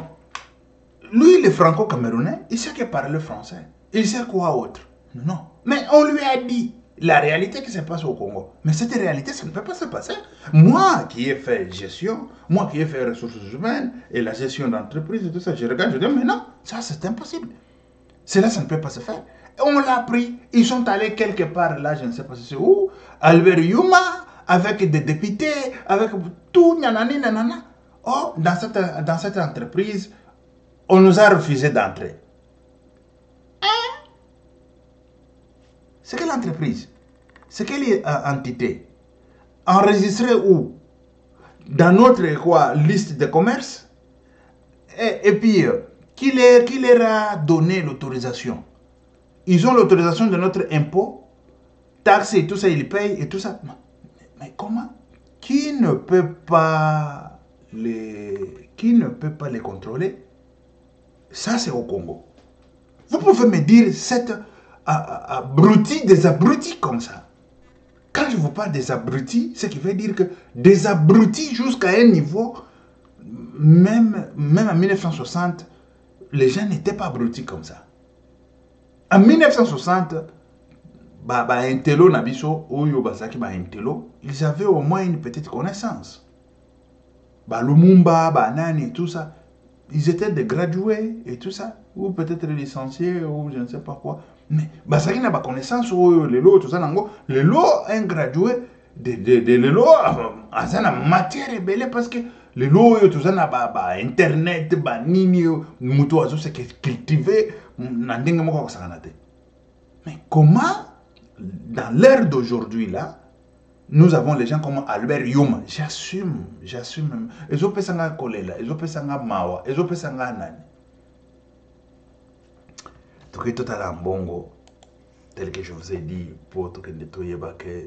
lui, le franco-camerounais, il sait que parler français. Il sait quoi autre? Non. Mais on lui a dit la réalité qui se passe au Congo. Mais cette réalité, ça ne peut pas se passer. Moi qui ai fait gestion, moi qui ai fait ressources humaines et la gestion d'entreprise et tout ça, je regarde, je dis, mais non, ça c'est impossible. Cela, ça ne peut pas se faire. Et on l'a pris, ils sont allés quelque part là, je ne sais pas si c'est où, Albert Yuma, avec des députés, avec tout, nanani, nanana. Oh, dans cette entreprise, on nous a refusé d'entrer. C'est quelle entreprise? C'est quelle entité? Enregistrée où? Dans notre liste de commerce? Et puis, qui leur a donné l'autorisation? Ils ont l'autorisation de notre impôt, taxes et tout ça, ils payent et tout ça. Mais comment? Qui ne peut pas les contrôler? Ça, c'est au Congo. Vous pouvez me dire cette des abrutis comme ça. Quand je vous parle des abrutis, ce qui veut dire que des abrutis jusqu'à un niveau, même en 1960, les gens n'étaient pas abrutis comme ça. En 1960, intello nabiso, oyo basaki intello, ils avaient au moins une petite connaissance. Lumumba, nani, tout ça, ils étaient des gradués et tout ça, ou peut-être licenciés, ou je ne sais pas quoi. Mais basaki na connaissance, les lots, tout ça, les lots, un gradué, les lots, en matière rebelle, parce que les lots, tout ça, internet, nini, muto, c'est cultivé, mais comment, dans l'ère d'aujourd'hui, là, nous avons les gens comme Albert Yuma. J'assume. Ils ont fait ça kolela, ils ont fait ça mawa, ils ont fait ça nani. Tout est totalement bongo, tel que je vous ai dit, pour tout que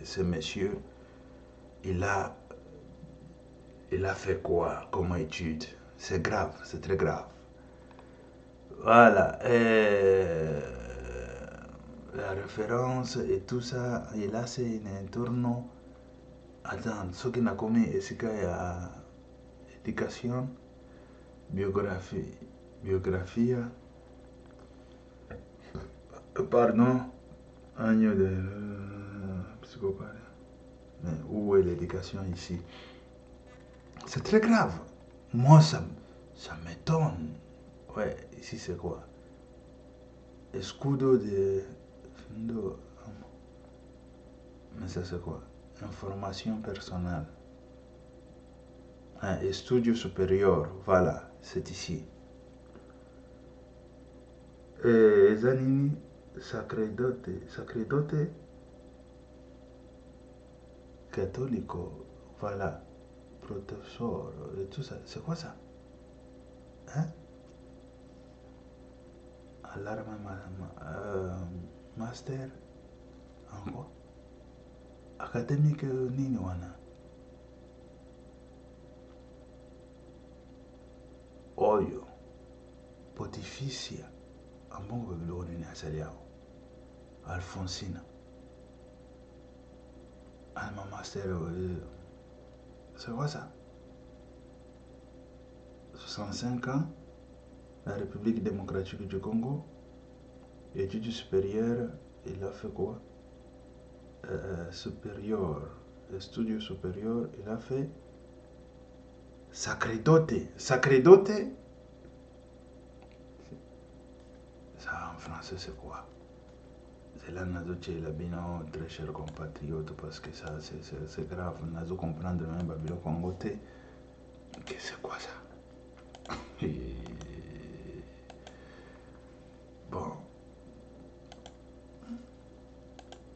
ce monsieur, il a fait quoi comme étude? C'est grave, c'est très grave. Voilà. La référence et tout ça, et là c'est un tourno. Attends, ce qui n'a commis, c'est qu'il y a éducation, biographie, pardon, agneau de psychopathe. Mais où est l'éducation ici? C'est très grave. Moi, ça m'étonne. Ouais, ici c'est quoi? Escudo de... Mais ça c'est quoi? Information personnelle. Ah, et studio supérieur, voilà, c'est ici. Et Zanini, sacerdote catholico, voilà, professeur, et tout ça. C'est quoi ça? Hein? Alarme, master, en quoi? Académique nini wana? Oyo, pontificia, ambongo bebilo nini asali yao? Alfonsina. Alma master, c'est quoi ça? 65 ans, la République démocratique du Congo, études supérieures, il a fait quoi? Supérieur, studio supérieur, il a fait sacerdote. Sacerdote, ça en français c'est quoi? C'est là que il a bien très cher compatriote parce que ça c'est grave. Nous comprendre même Babylone Congo. C'est quoi ça? Et... Bon.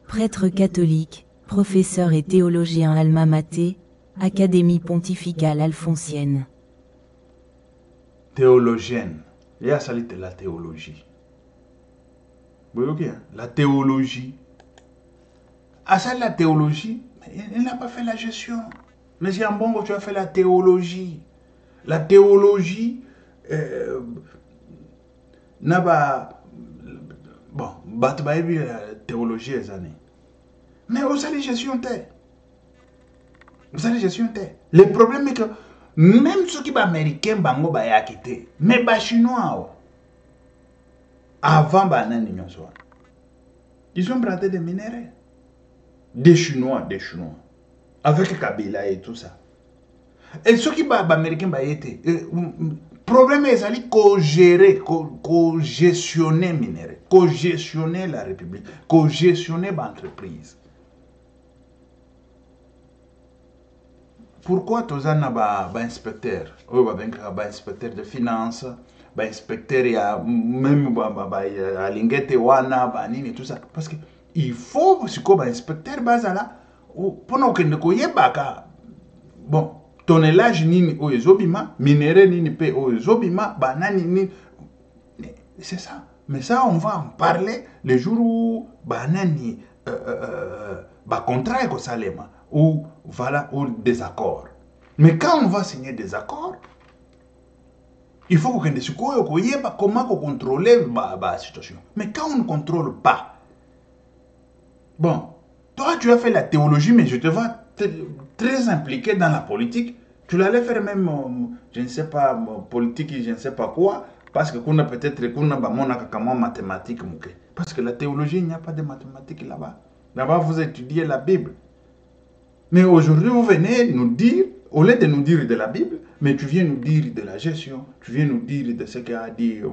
Prêtre catholique, professeur et théologien Alma Mater, Académie pontificale alphonsienne. Théologienne. Il y a ça la théologie. Vous voyez, la théologie. Ah, ça, la théologie, mais il n'a pas fait la gestion. Mais si en bon, tu as fait la théologie. La théologie n'a pas. Bon, Batbaïbi, la théologie les années. Mais vous allez gestion t'es. Vous allez gestion t'es. Le problème est que même ceux qui sont américains, bango ba ya quitté. Mais ba chinois, avant banane ils ont braté des minéraux. Des chinois. Avec Kabila et tout ça. Et ceux qui sont américains, le problème est d'aller co-gérer, co-gestionner minéraux, co-gestionner la République, co-gestionner l'entreprise. Pourquoi tu as un inspecteur? Un inspecteur de finances, un inspecteur, même à l'ingéte wana, tout ça. Parce qu'il faut un inspecteur pour que nous bon, tonnelage nini o ezobima, minéraux nini pe o ezobima, banani nini. C'est ça. Mais ça, on va en parler le jour où banani contrat est salema ou voilà ou des accords. Mais quand on va signer des accords, il faut que nous comment contrôler la situation. Mais quand on ne contrôle pas, bon, toi tu as fait la théologie, mais je te vois très impliqué dans la politique. Tu l'allais faire même, je ne sais pas, politique, je ne sais pas quoi, parce que peut-être qu'on a mathématiques. Parce que la théologie, il n'y a pas de mathématiques là-bas. Là-bas, vous étudiez la Bible. Mais aujourd'hui, vous venez nous dire, au lieu de nous dire de la Bible, mais tu viens nous dire de la gestion, tu viens nous dire de ce qu'a dit, je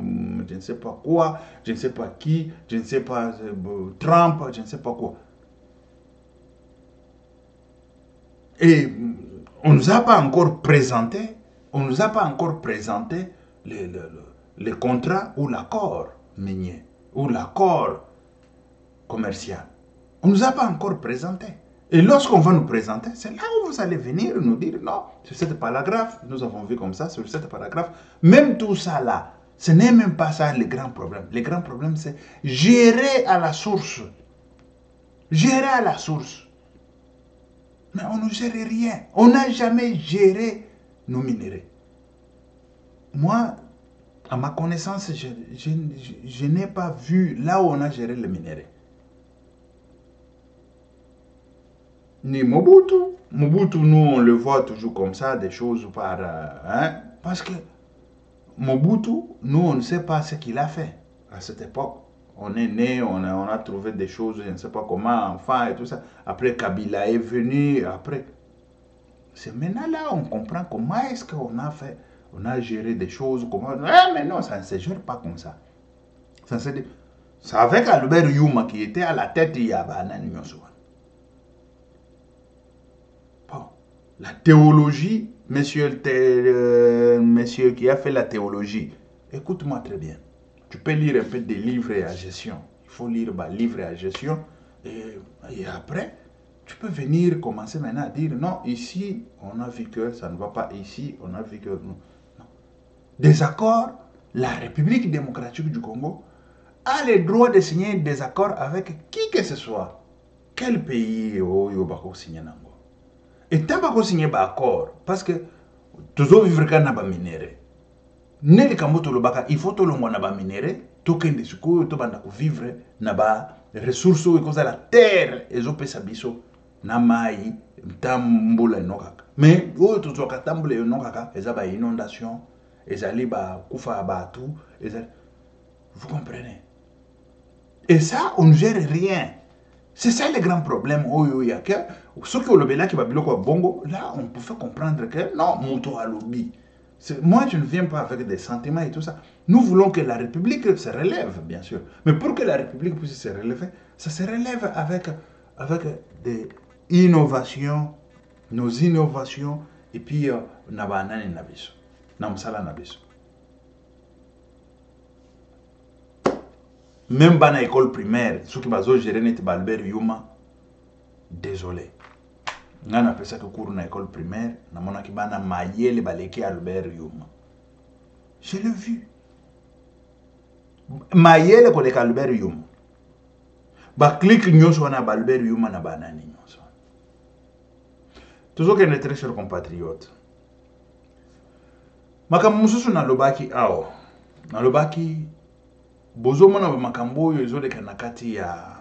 ne sais pas quoi, je ne sais pas qui, je ne sais pas Trump, je ne sais pas quoi. Et on ne nous a pas encore présenté, le contrat ou l'accord minier, ou l'accord commercial. On ne nous a pas encore présenté. Et lorsqu'on va nous présenter, c'est là où vous allez venir nous dire, non, sur cette paragraphe, nous avons vu comme ça, sur cette paragraphe, même tout ça là, ce n'est même pas ça le grand problème. Le grand problème, c'est gérer à la source. Gérer à la source. Mais on ne gère rien. On n'a jamais géré nos minéraux. Moi, à ma connaissance, je n'ai pas vu là où on a géré les minéraux. Ni Mobutu. Mobutu, nous, on le voit toujours comme ça, des choses par... parce que Mobutu, nous, on ne sait pas ce qu'il a fait à cette époque. On est né, on a trouvé des choses, je ne sais pas comment, enfant et tout ça. Après, Kabila est venu, après... C'est maintenant là on comprend comment est-ce qu'on a fait, on a géré des choses, comment... Ah, mais non, ça ne se gère pas comme ça. C'est avec Albert Yuma qui était à la tête, il y a Banani Nyonso. Bon, la théologie, monsieur qui a fait la théologie, écoute-moi très bien. Tu peux lire un peu des livres à gestion. Il faut lire des livres à gestion. Et après, tu peux venir commencer maintenant à dire non, ici, on a vu que ça ne va pas. Ici, on a vu que... Non. Des accords, la République démocratique du Congo a le droit de signer des accords avec qui que ce soit. Quel pays il signer nango? Et tant que signer un accord, parce que toujours vivre quand on a minéré. Neli kamoto lobaka, il faut que l'on ait minéré, token de suko, to banda ko vivre na ba ressources et cause la terre et zo pesa biso na mai tambula nokaka. Mais o to ka tambula nokaka, eza ba inondation, ezali ba kufa ba tout, vous comprenez? Et ça on ne gère rien. C'est ça le grand problème. Ceux qui ont le qui va bongo, là on peut comprendre que non, mon tour à lobby. Moi, je ne viens pas avec des sentiments et tout ça. Nous voulons que la République se relève, bien sûr. Mais pour que la République puisse se relever, ça se relève avec des innovations, nos innovations, et puis, nabanani nabiso, namsala nabiso. Même dans l'école primaire, ceux qui ont géré net Albert Yuma, désolé. On appelle ça que cours dans l'école primaire, na mona ki bana mayele baleki Albert Yuma. Je l'ai vu. Mayele koleka Albert Yuma. Ba clic nyonso na Albert Yuma na banani nyonso. Toujours que nos très chers compatriotes. Makambo mususu na lobaki ao. Na lobaki bozo mona makambo yo ezoleka na kati ya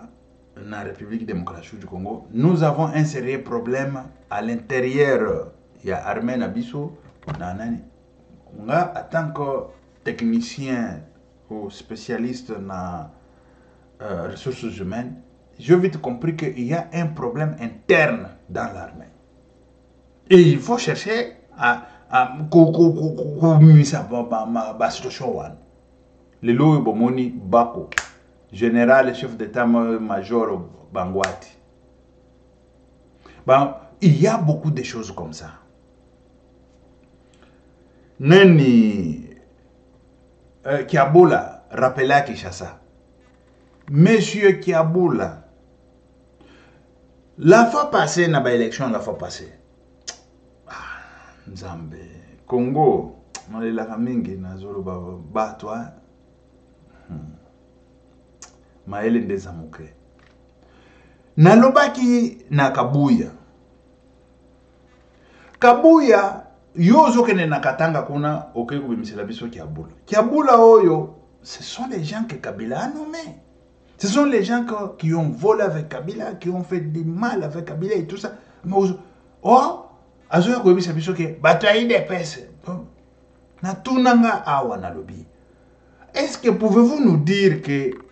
la République démocratique du Congo, nous avons un sérieux problème à l'intérieur. Il y a Armène Abisso, en tant que technicien ou spécialiste dans les ressources humaines, j'ai vite compris qu'il y a un problème interne dans l'armée. Et il faut chercher à la situation. Le Louis Bomoni Bako. Général, chef d'état-major Bangwati. Bon, il y a beaucoup de choses comme ça. Nani Kiaboula rappela Kinshasa. Monsieur Kiaboula, la fois passée, n'a pas élection la fois passée. Nzambe, Congo, on est là mingi na zolo ba toi. Maele ndeza muke. Nalobaki na Kabuya. Kabuya yozo kene na Katanga kuna oke kubimisela biso Kiabula. Kiabula oyo, ce sont les gens que Kabila a nommés. Ce sont les gens qui ont volé avec Kabila, qui ont fait du mal avec Kabila et tout ça. Oh, azoya kubimisa biso ke bataille des pèses. Na tunanga awa na lobi. Est-ce que pouvez-vous nous dire que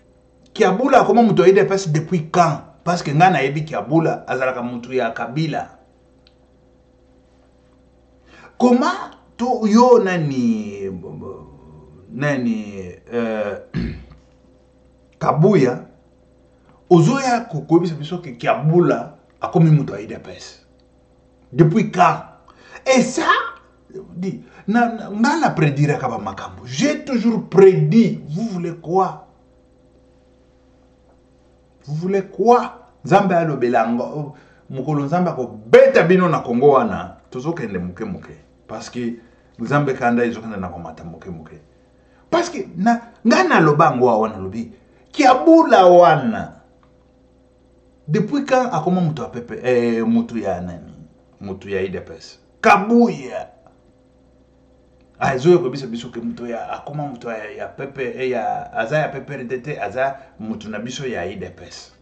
Kiabula comment mutoye de pèse depuis quand? Parce que ngana yebi Kiabula azalaka mutu ya Kabila. Comment to yo nani Kabuya ozoya kokobisa biso que Kiabula a comme mutoye de pèse. Depuis quand? Et ça dit na prédire kaba makambo. J'ai toujours prédit. Vous voulez quoi? Vous voulez quoi? Nzambe alo belango mukolo nzambe ko beta bino na Congo wana tozokende muke parce que nzambe kanda izokende na komata muke parce que ngana lobango wana lobi Kiabula wana depuis quand akoma mutu a pepe mutu ya nani mutu ya IDPS Kabuya azoyo ko biso ke mutu ya akoma mutu ya pepe ya aza ya pepe RDT aza mutu na biso ya IDPS.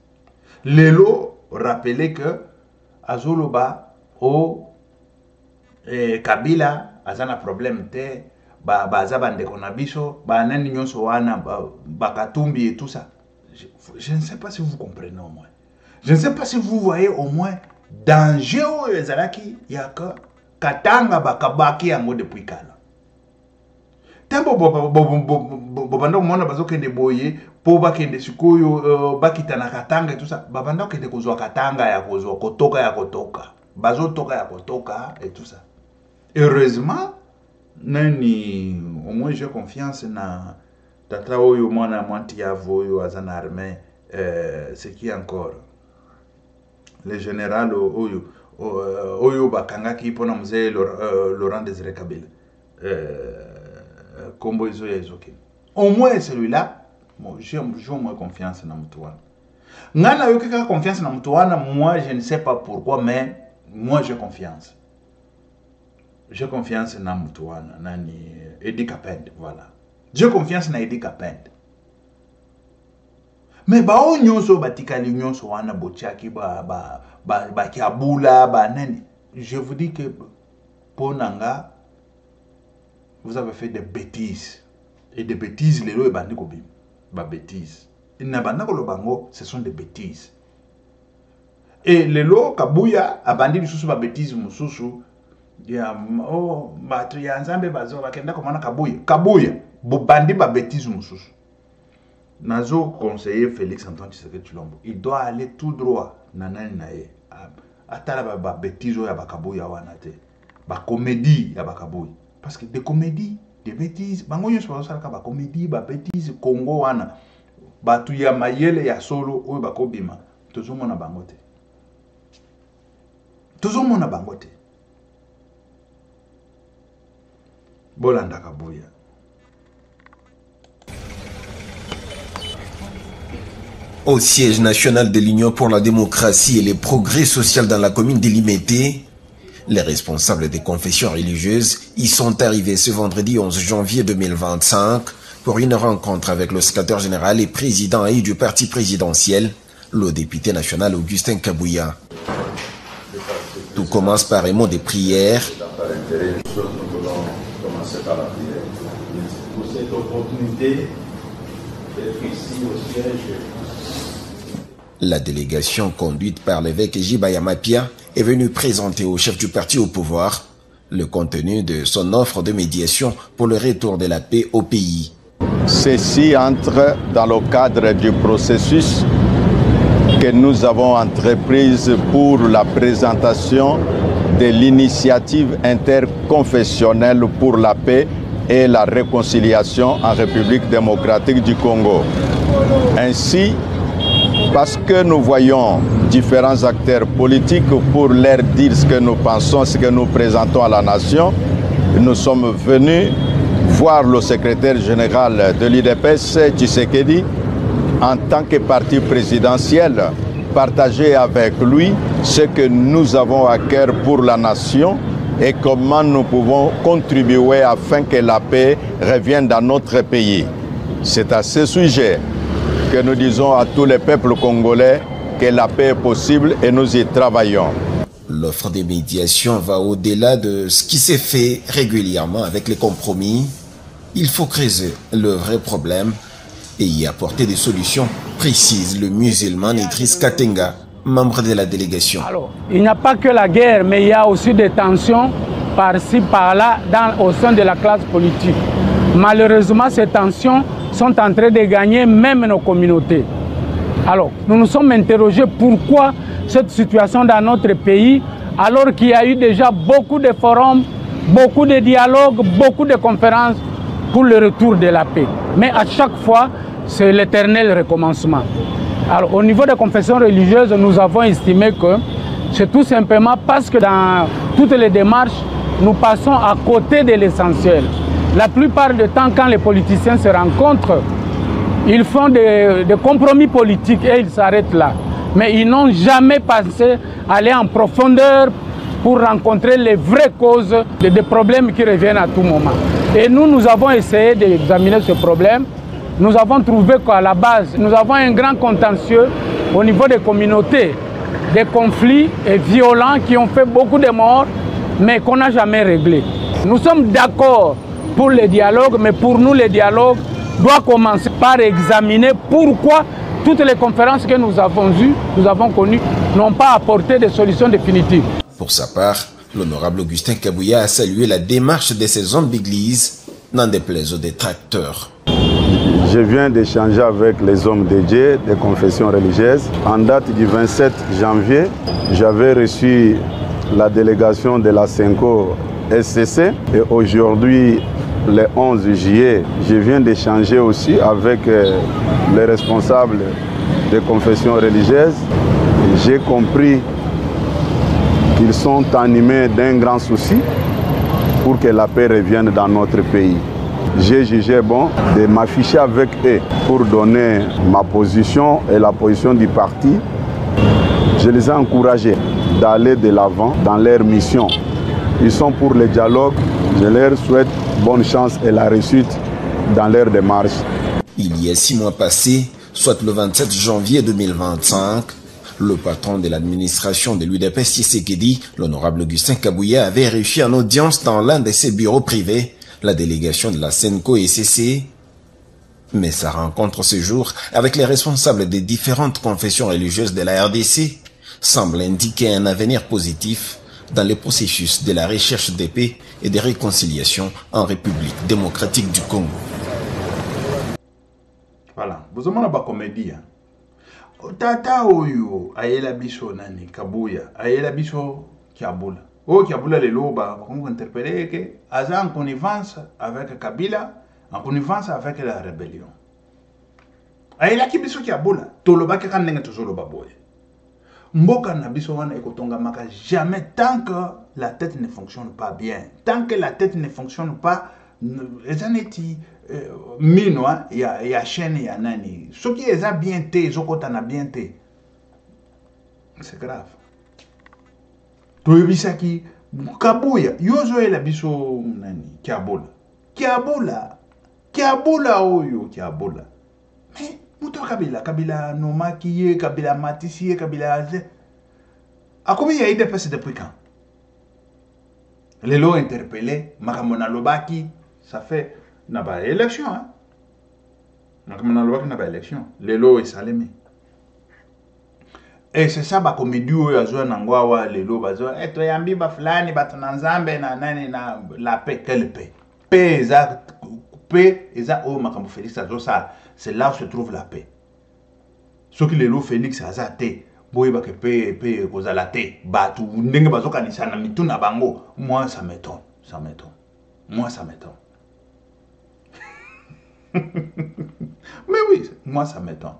Lelo rappelez que azoloba o Kabila azana problème te baza bandeko na biso ba nani nyonso wana bakatumbi et tout ça. Je ne sais pas si vous comprenez au moins. Je ne sais pas si vous voyez au moins danger o ezalaki yaka katanga bakabaki yango depuis kala tembo bobanda komona bazokende boye po bakende sikoyo bakita na katanga et tout ça babanda kende kozwa katanga ya kozwa kotoka ya kotoka bazotoka ya kotoka et tout ça. Heureusement nani au moins j'ai confiance na tata oyo mwana mwanti yavo oyo azana armée ce qui encore le général oyo bakangaki pona mzee Laurent Désiré Kabila kombo izo ya izoke au moins celui-là bon j'ai au moins confiance na mtu wana ngana yo kaka confiance na mtu wana moi je ne sais pas pourquoi mais moi j'ai confiance na mtu wana nani Edi Kapende voilà j'ai confiance na Edi Kapende mais bao nyonso batikali nyonso wana bochaki ba kiabula ba nani je vous dis que ponanga vous avez fait des bêtises et des bêtises les lois bandi ko bim ba bêtises ina banda ko lobango ce sont des bêtises et les lois kabuya abandi lisusu ba bêtises mususu ya oh batu ya nzambe bazo bakenda komana kabuya bobandi ba bêtises mususu. Nazo conseiller Félix Antoine Tshisekedi Tshilombo il doit aller tout droit nanani nae atala ba bêtises ya bakabuya wana te ba comédie ya bakabuya parce que des comédies des bêtises bango nyonso bazosala ba comédie ba bêtises Congo wana batu ya mayele ya solo oyo bakobima tozomona bango te bolanda kabuya. Au siège national de l'Union pour la démocratie et les progrès sociaux dans la commune d'Ilimété, les responsables des confessions religieuses y sont arrivés ce vendredi 11 janvier 2025 pour une rencontre avec le secrétaire général et président élu du parti présidentiel, le député national Augustin Kabouya. Tout commence par un mot de prière. Nous voulons commencer par la prière. Pour cette opportunité d'être ici au siège. La délégation conduite par l'évêque Jibaya Mapia est venue présenter au chef du parti au pouvoir le contenu de son offre de médiation pour le retour de la paix au pays. Ceci entre dans le cadre du processus que nous avons entreprise pour la présentation de l'initiative interconfessionnelle pour la paix et la réconciliation en République démocratique du Congo. Ainsi, parce que nous voyons différents acteurs politiques pour leur dire ce que nous pensons, ce que nous présentons à la nation, nous sommes venus voir le secrétaire général de l'UDPS, Tshisekedi, en tant que parti présidentiel, partager avec lui ce que nous avons à cœur pour la nation et comment nous pouvons contribuer afin que la paix revienne dans notre pays. C'est à ce sujet que nous disons à tous les peuples congolais que la paix est possible et nous y travaillons. L'offre de médiation va au-delà de ce qui s'est fait régulièrement avec les compromis. Il faut creuser le vrai problème et y apporter des solutions, précise le musulman Idriss Katenga, membre de la délégation. Alors, il n'y a pas que la guerre, mais il y a aussi des tensions par-ci, par-là, au sein de la classe politique. Malheureusement, ces tensions sont en train de gagner même nos communautés. Alors, nous nous sommes interrogés pourquoi cette situation dans notre pays, alors qu'il y a eu déjà beaucoup de forums, beaucoup de dialogues, beaucoup de conférences pour le retour de la paix. Mais à chaque fois, c'est l'éternel recommencement. Alors, au niveau des confessions religieuses, nous avons estimé que c'est tout simplement parce que dans toutes les démarches, nous passons à côté de l'essentiel. La plupart du temps, quand les politiciens se rencontrent, ils font des compromis politiques et ils s'arrêtent là. Mais ils n'ont jamais pensé aller en profondeur pour rencontrer les vraies causes des problèmes qui reviennent à tout moment. Et nous avons essayé d'examiner ce problème. Nous avons trouvé qu'à la base, nous avons un grand contentieux au niveau des communautés, des conflits violents qui ont fait beaucoup de morts, mais qu'on n'a jamais réglé. Nous sommes d'accord pour le dialogue, mais pour nous, le dialogue doit commencer par examiner pourquoi toutes les conférences que nous avons eues, nous avons connues, n'ont pas apporté de solutions définitives. Pour sa part, L'honorable Augustin Kabouya a salué la démarche de ces hommes d'église, n'en déplaise aux détracteurs. Je viens d'échanger avec les hommes dédiés des confessions religieuses. En date du 27 janvier, j'avais reçu la délégation de la SENCO SCC et aujourd'hui, le 11 juillet, je viens d'échanger aussi avec les responsables des confessions religieuses. J'ai compris qu'ils sont animés d'un grand souci pour que la paix revienne dans notre pays. J'ai jugé bon de m'afficher avec eux pour donner ma position et la position du parti. Je les ai encouragés d'aller de l'avant dans leur mission. Ils sont pour le dialogue. Je leur souhaite bonne chance et la réussite dans leur démarche. Il y a 6 mois passés, soit le 27 janvier 2025, le patron de l'administration de l'UDPS Tshisekedi, l'honorable Augustin Kabouya, avait réussi en audience dans l'un de ses bureaux privés la délégation de la SENCO et SCC. Mais sa rencontre ce jour avec les responsables des différentes confessions religieuses de la RDC semble indiquer un avenir positif dans le processus de la recherche de paix et de réconciliation en République démocratique du Congo. Voilà, vous avez une comédie. Tata oyo ayela biso nani Kabouya ayela biso Kiabula. Oh Kiabula lelo ba comme interpellé que aza en connivence avec Kabila, en connivence avec la rébellion. Ayela ki biso Kiabula toloba ke kan ndenge tozoloba boye. Mboka na biso wana ekotonga maka jamais tant que la tête ne fonctionne pas bien. Tant que la tête ne fonctionne pas, ezaneti minoa ya chaîne ya nani. Ce qui est bien té, zokota na bien té. C'est grave. Toyebisaki Kabouya yozo ela biso nani Kiabula. Kiabula oyo Kiabula. Mais muto Kabila nomaki ye, Kabila matisi ye, Kabila aze. A combien il y a eu de personnes depuis quand? Les lots interpellés, Makamona Lobaki, ça fait n'a pas élection, hein? Makamona Lobaki n'a pas élection. Les lots est salémé. Et c'est ça, bah, comme dit, Oyazo Nangwawa, les lots, bah, et toi, Yambi, bah, Flani, bah, Tanzambe, na la paix, quelle paix? Paix, oh, Makamou Félix, ça, c'est là où se trouve la paix. Ce qui les lots Félix, ça, té. Boyeba ke pe kozala te batu ndenge bazokanisa na mituna bango, moi ça m'étonne. Mais oui, moi ça m'étonne.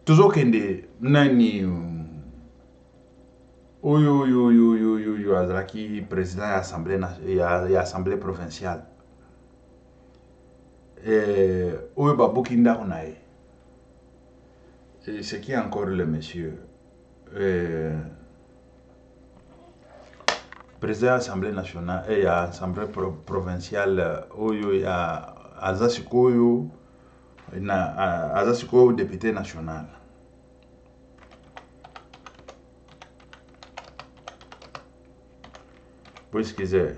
Toujours kende nani oyo azalaki président ya assemblée provinciale. Oyo baboki ndako na ye. C'est qui encore le monsieur président de l'Assemblée nationale et l'Assemblée provinciale, il y a Azasikoyo, député national. Vous excusez.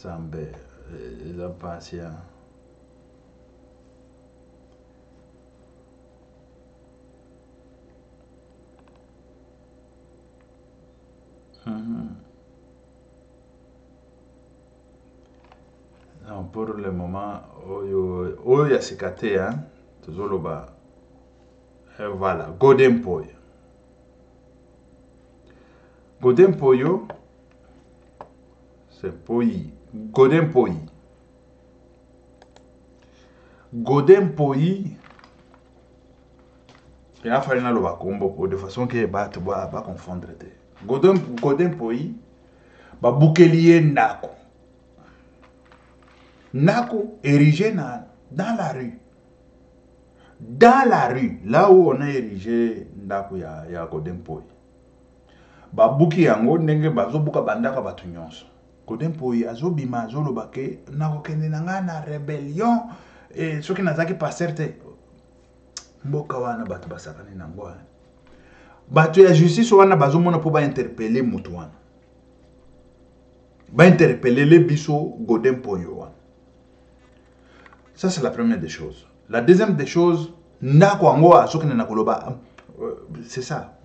Zambé, ils ont patient. Non, pour le moment, il y a cicaté, hein, toujours le bas. Et voilà, Godin Poyo. Godin Poyo, c'est Poyi. Godin Poyi. Godin Poyi. Il a fallu le combo de façon que va confondre. Godin Poyi, va bouquelier Nako. Nako érigé dans la rue. Dans la rue, là où on a érigé Nako, il y a Godin Poyi. babuki yango ndenge bazobuka bandaka bato nyonso Godin Mpoyi azobima azoloba ke nakokende nanga na rébellion et soki nazaki pasteur te mboka wana bato basakani nango bato ya justice wana bazomona po bainterpele mutu wana bainterpelele biso Godin Mpoyi wana. Ça c'est la première des choses. La deuxième des choses, ndako yango azokende na koloba c'est ça,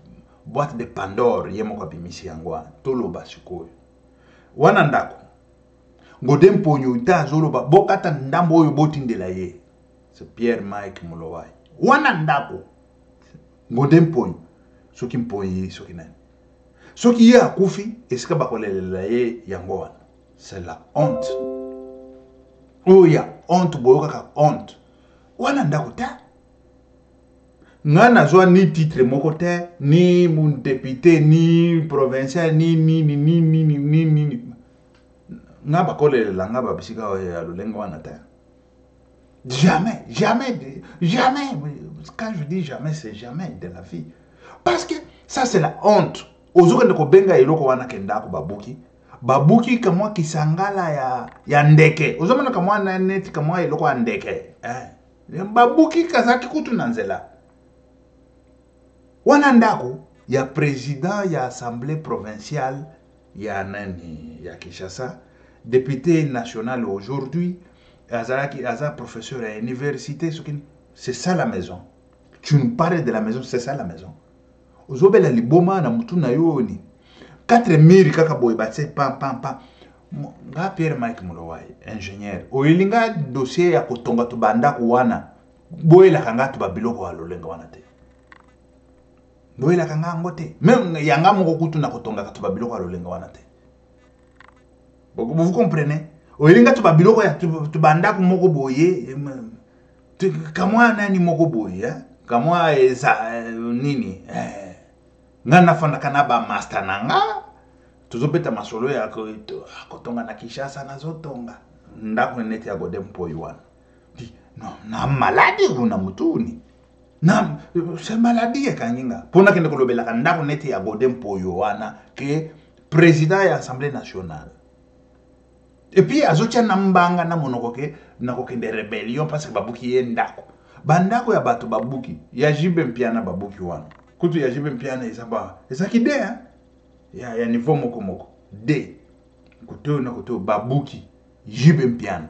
boîte de Pandore yemoko bimisi yango toloba sikoyo wana ndako Godin Mpoyi ta azoloba bokata ndambo oyo botindela ye c'est Pierre Mike Mulowai wana ndako Godin Mpoyi soki Mpoyi soki nani soki ye akufi esika bakolelela ye yango wana c'est la honte oya honte boyoka ka honte wana ndako ta nga nazwa ni titre moko te ni mon député ni provincial ni nga bakolelela nga babisika ya lolengo wana te jamais quand je dis jamais c'est jamais de la vie parce que ça c'est la honte ozokende kobenga eloko wana kendako babuki kamwa kisangala ya ndeke ozomona kamwa na net kamwa eloko ya ndeke babuki kazaki kutu na nzela wana ndako ya président ya assemblée provinciale ya nani ya Kinshasa député national aujourd'hui aza professeur à l'université c'est ça la maison tu nous parles de la maison c'est ça la maison ozobela liboma na mutu na yoni 4000 kaka boy batse pam nga Pierre Mike Mulowai ingénieur oilinga dossier ya kotonga to bandako wana boyela kanga to babiloko wa lolenga wana te boyela kanga ngote même yanga moko kutu na kotonga to babiloko wa lolenga wana te vous comprenez oilinga to babiloko ya to bandako moko boye kamwa nani moko boye kamwa eza nini nga nafanda kana ba master nanga tuzobeta masolo ya kotonga na Kinshasa nazotonga ndako neti ya Godin Mpoyi wana di non na maladie una mutuni na c'est maladie kanginga pona kende kolobela ka ndako neti ya Godin Mpoyi wana ke président ya assemblée nationale et puis azotia na mbanga na monoko ke nakokende rébellion parce que babuki ye ndako bandako ya bato babuki ya Jibe Mpiana babuki wana kutu ya Jibe Mpiana ezaki de ya niveau moko de kutu na kutu babuki Jibe Mpiana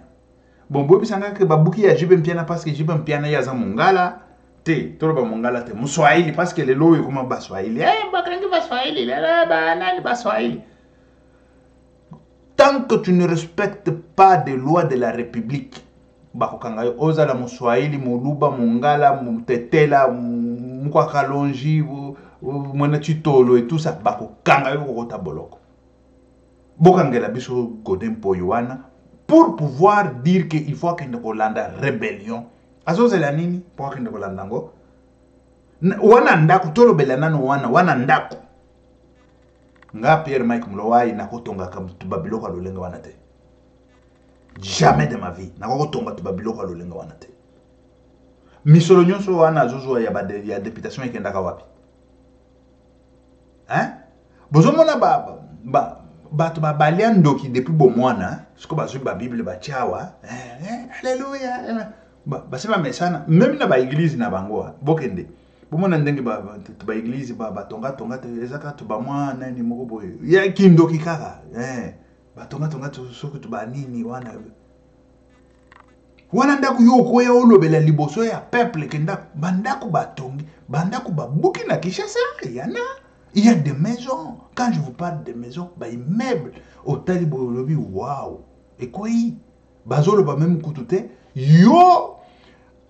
bon bobi sanga ke babuki ya Jibe Mpiana parce que Jibe Mpiana ya za mongala te toroba mongala te muswahili parce que lelo yo kuma baswahili bakangi baswahili ba nani baswahili. Tant que tu ne respectes pas des lois de la République, bakokangayo ozala muswahili muluba mongala mutetela mukwakalonji mwana chitolo et tout ça bakokangayo kokota boloko bokangela biso Godin Mpoyi wana pour pouvoir dire que il faut kende kolanda rébellion azozela nini pour kende kolanda ngo wana ndako tolobela nano wana ndako nga Pierre Mike Mulowai nakotonga kam tubabiloko lolenga wana te jamais de ma vie nakotonga tubabiloko lolenga wana te misolo nyonso wana azozwa ya députation ekendaka wapi bozomona bato babalia ndoki depuis bomwana siko bazwi ba bible bachawa alléluia basema mesana même na ba église na bango bokende bomona ndenge ba église batonga te ezaka to ba mwana ni moko boye ya kindoki kaka batonga soko to ba nini wana ndako yoko ya olobela liboso ya peuple kenda bandako batongi bandako babuki na Kinshasa yana il y a des maisons quand je vous parle de maisons ba immeuble hôtel bolobi waouh et quoi bazolo ba même kutute yo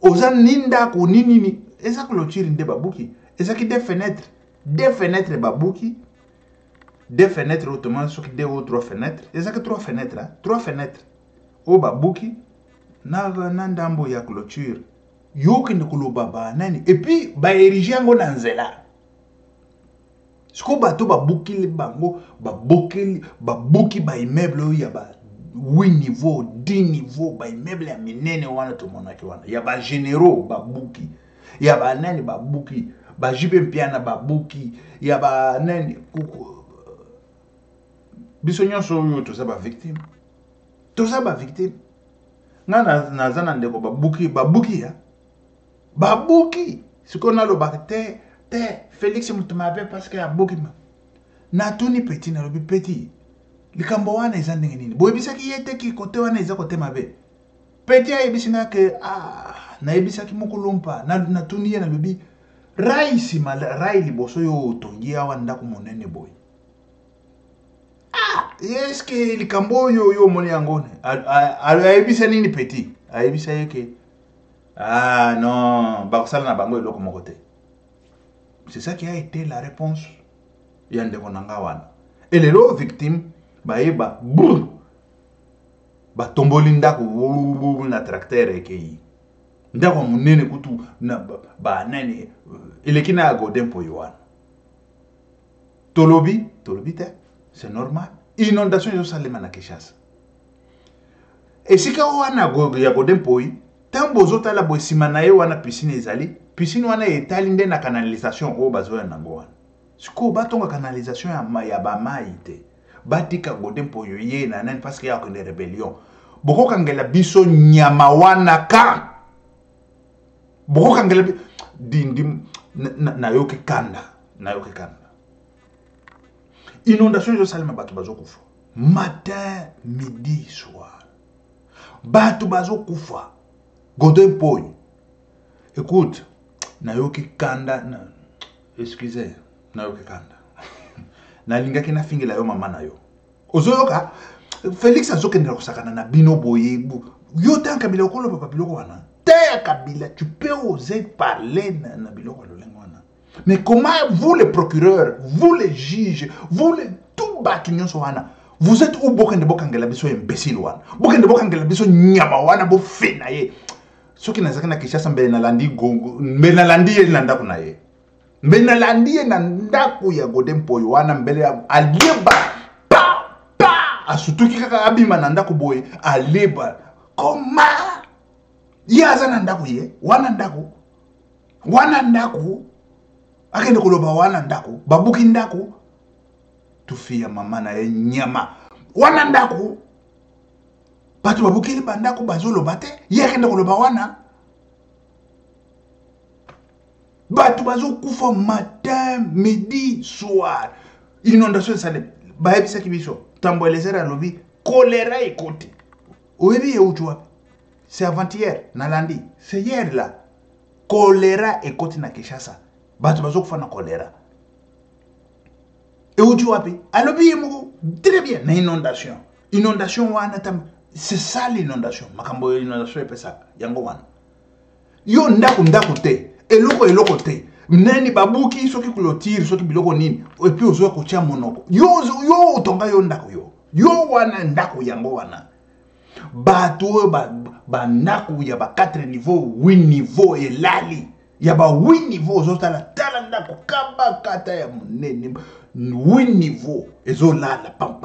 ozan ninda ko nini eza clôture nde babuki eza ki des fenêtres babuki des fenêtres autrement sur deux ou trois fenêtres eza que trois fenêtres o babuki na ndambo ya clôture yoki ndikuloba ba nani et puis ba ériger ngo na nzela siko bato babuki le bango babuki ba immeuble ya ba 8 niveaux 10 niveaux ba immeuble ya minene wana to monaki wana ya ba généraux babuki ya ba nani babuki ba Jibe Mpiana babuki ya ba nani biso nyonso oyo toza ba victime. Toza ba victime. Nga naza na ndeko babuki ya. Babuki. Siko na lobaka te Félix Mutumabe parce que abuki ma. Na tuni petit na lobi petit. Likambo wana eza ndenge nini? Boyebisaki yete ki kote wana eza kote mabe. Petit ayebisinga ke na yebisaki mukulumpa na tuni ye na lobi rai sima rai liboso yo tongi awa ndako monene boy. Est-ce que likambo yo moni yangone ayebisa nini petit? Ayebisa yeke non, bakosala na bango eloko moko te. C'est ça qui a été la réponse. Yande konanga wana. Et les lots victimes baeba boum ba tomboli ndako na tracteur ekei. Ndako munene kutu na ba nani elekina Godin po yoana. Tolobi te, c'est normal. Inondation yo salema na Kinshasa. Et si ka wana ya Godin po yi tambo zota la boisima na ye wana piscine ezali, piscine wana etali nde na canalisation o bazoya nango wana. Siko batonga canalisation ya ba mai te. Batika Godin po yo ye na nani parce qu'il y a une rébellion. Boko kangela biso nyama wana ka. Boko kangela dindim na yoke kanda. Inondation yo salima batu bazo kufa. Matin, midi, soir. Batu bazo kufa. Godin Poy. Écoute, nayoki kanda excusez, nayoki kanda. Na linga kina fingela yo mama na yo. Ozoyoka Félix azokendela kosakana na bino boye. Yo tanka biloko lo papa biloko wana. Te kabila, tu peux oser parler na biloko lo lengo wana. Mais comment vous les procureurs, vous les juges, vous les tout batu nyonso wana, vous êtes où bokende bokangela biso imbécile wana. Bokende bokangela biso nyama wana bo fena ye. Soki nazaka na Kinshasa mbele na landi gongo, mbele na landi ye na ndako na ye. Mbele na landi ye na ndako ya Godin po wana mbele ya aleba pa asutuki kaka abima na ndako boye aleba. Koma yaza na ndako ye, wana ndako akende koloba wana ndako, babuki ndako tufia mama na ye nyama. Wana ndako batu babukili bandako bazolo bate yekende koloba wana batu bazo kufa matin midi soir. Inondation sale baebisa kibiso tambo elezera lobi choléra ekoti oyebi ye ujwa. C'est avant-hier na lundi, c'est hier là. Choléra ekoti na Kinshasa batu bazo kufa na choléra. Et ujwa pi alobi yemo très bien na inondation wana tam. C'est ça l'inondation. Makambo l'inondation est pesa yango wana. Yo ndako te. Eloko te. Nani babuki soki clôture soki biloko nini. Et puis ozo ko tia monoko. Yo tonga yo ndako yo. Yo wana ndako yango wana. Bato ba ndako ya ba 4 niveaux, 8 niveaux elali. Ya ba 8 niveaux ozo tala ndako kaba kata ya munene. 8 niveaux ezo lala pam.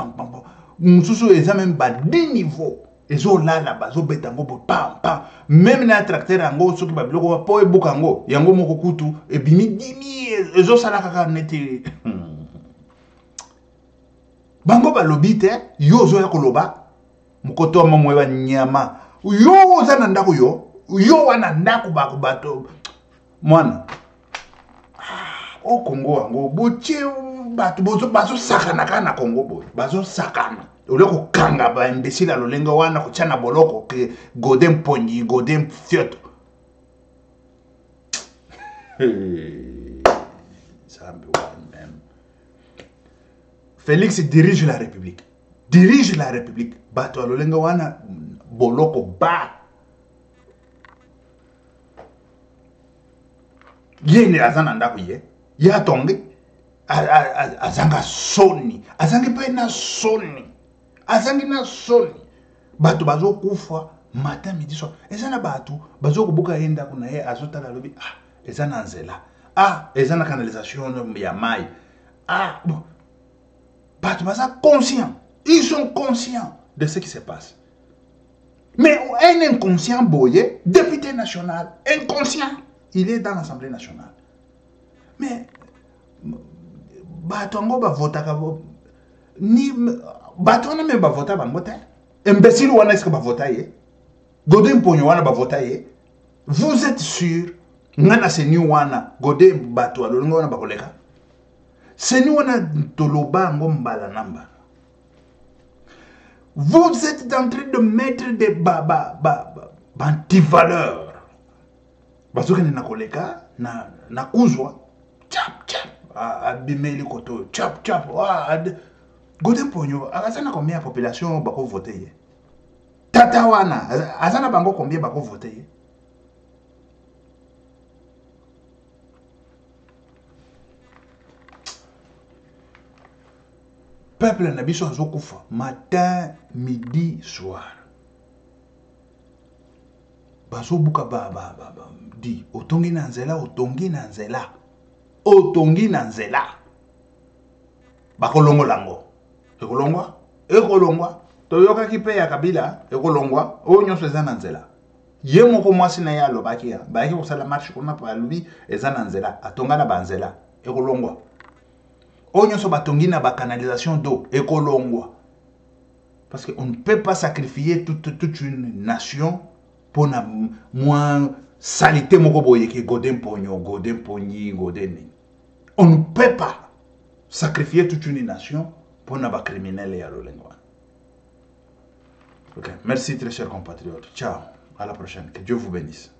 Mususu eza même ba 10 niveaux ezo lala bazo betango bo pam même na tracteur yango soki ba biloko po ebuka yango yango moko kutu ebimi dimi ezo sala kaka neti bango balobi te yo zo ya koloba mukoto mamwe ba nyama yo za na ndako yo wana ndako ba bato mwana o Congo yango boche batu bazo sakana kana Congo boy bazo sakana oleko kanga ba imbécile alolenga wana kuchana boloko ke Godin ponyi Godin fioto sambe wan même. Félix dirige la République batu alolenga wana boloko ba yene azana ndako ye ya tonge azanga soni azangi pe na soni batu bazo kufa matin midi soir ezana batu bazo kubuka yenda kuna ye azotala lobi ezana nzela ezana canalisation ya mai bon batu baza conscient, ils sont conscients de ce qui se passe. Mais un inconscient boye député national inconscient il est dans l'Assemblée nationale. Mais batongo ba votaka ni Batona même vota bangote. Imbécile wana est-ce que vota yé? Godin Pogno wana vota yé? Vous êtes sûr? Ngana seni wana Godin bato alongo wana bakoleka? Seni wana toloba ngombala namba. Vous êtes en train de mettre des anti-valeurs. Parce que na koleka na kuzwa chap chap abimeli koto chap chap Godin Pogno azana combien de population bako voter? Tata wana azana bango combien bako voter? Peuple na biso azokufa matin, midi, soir. Baso buka di otongi na nzela, otongi na nzela. Otongi na nzela. Bakolongo lango. Ekolongwa? Ekolongwa. Toyoka kipe ya Kabila, ekolongwa. O nyonso eza na nzela. Ye moko mwasi na ya lobaki ya. Baaki kosala marche kuna pa lubi eza na nzela. Atonga na banzela. Ekolongwa. Onyo so batongi na ba canalisation d'eau ekolongwa. Parce qu'on ne peut pas sacrifier toute une nation pour na moins salité moko boye ke Godin Pogno, Godin Pogni, Godin. On ne peut pas sacrifier toute une nation pour na ba criminel ya lolengwa. OK, merci très chers compatriotes. Ciao, à la prochaine. Que Dieu vous bénisse.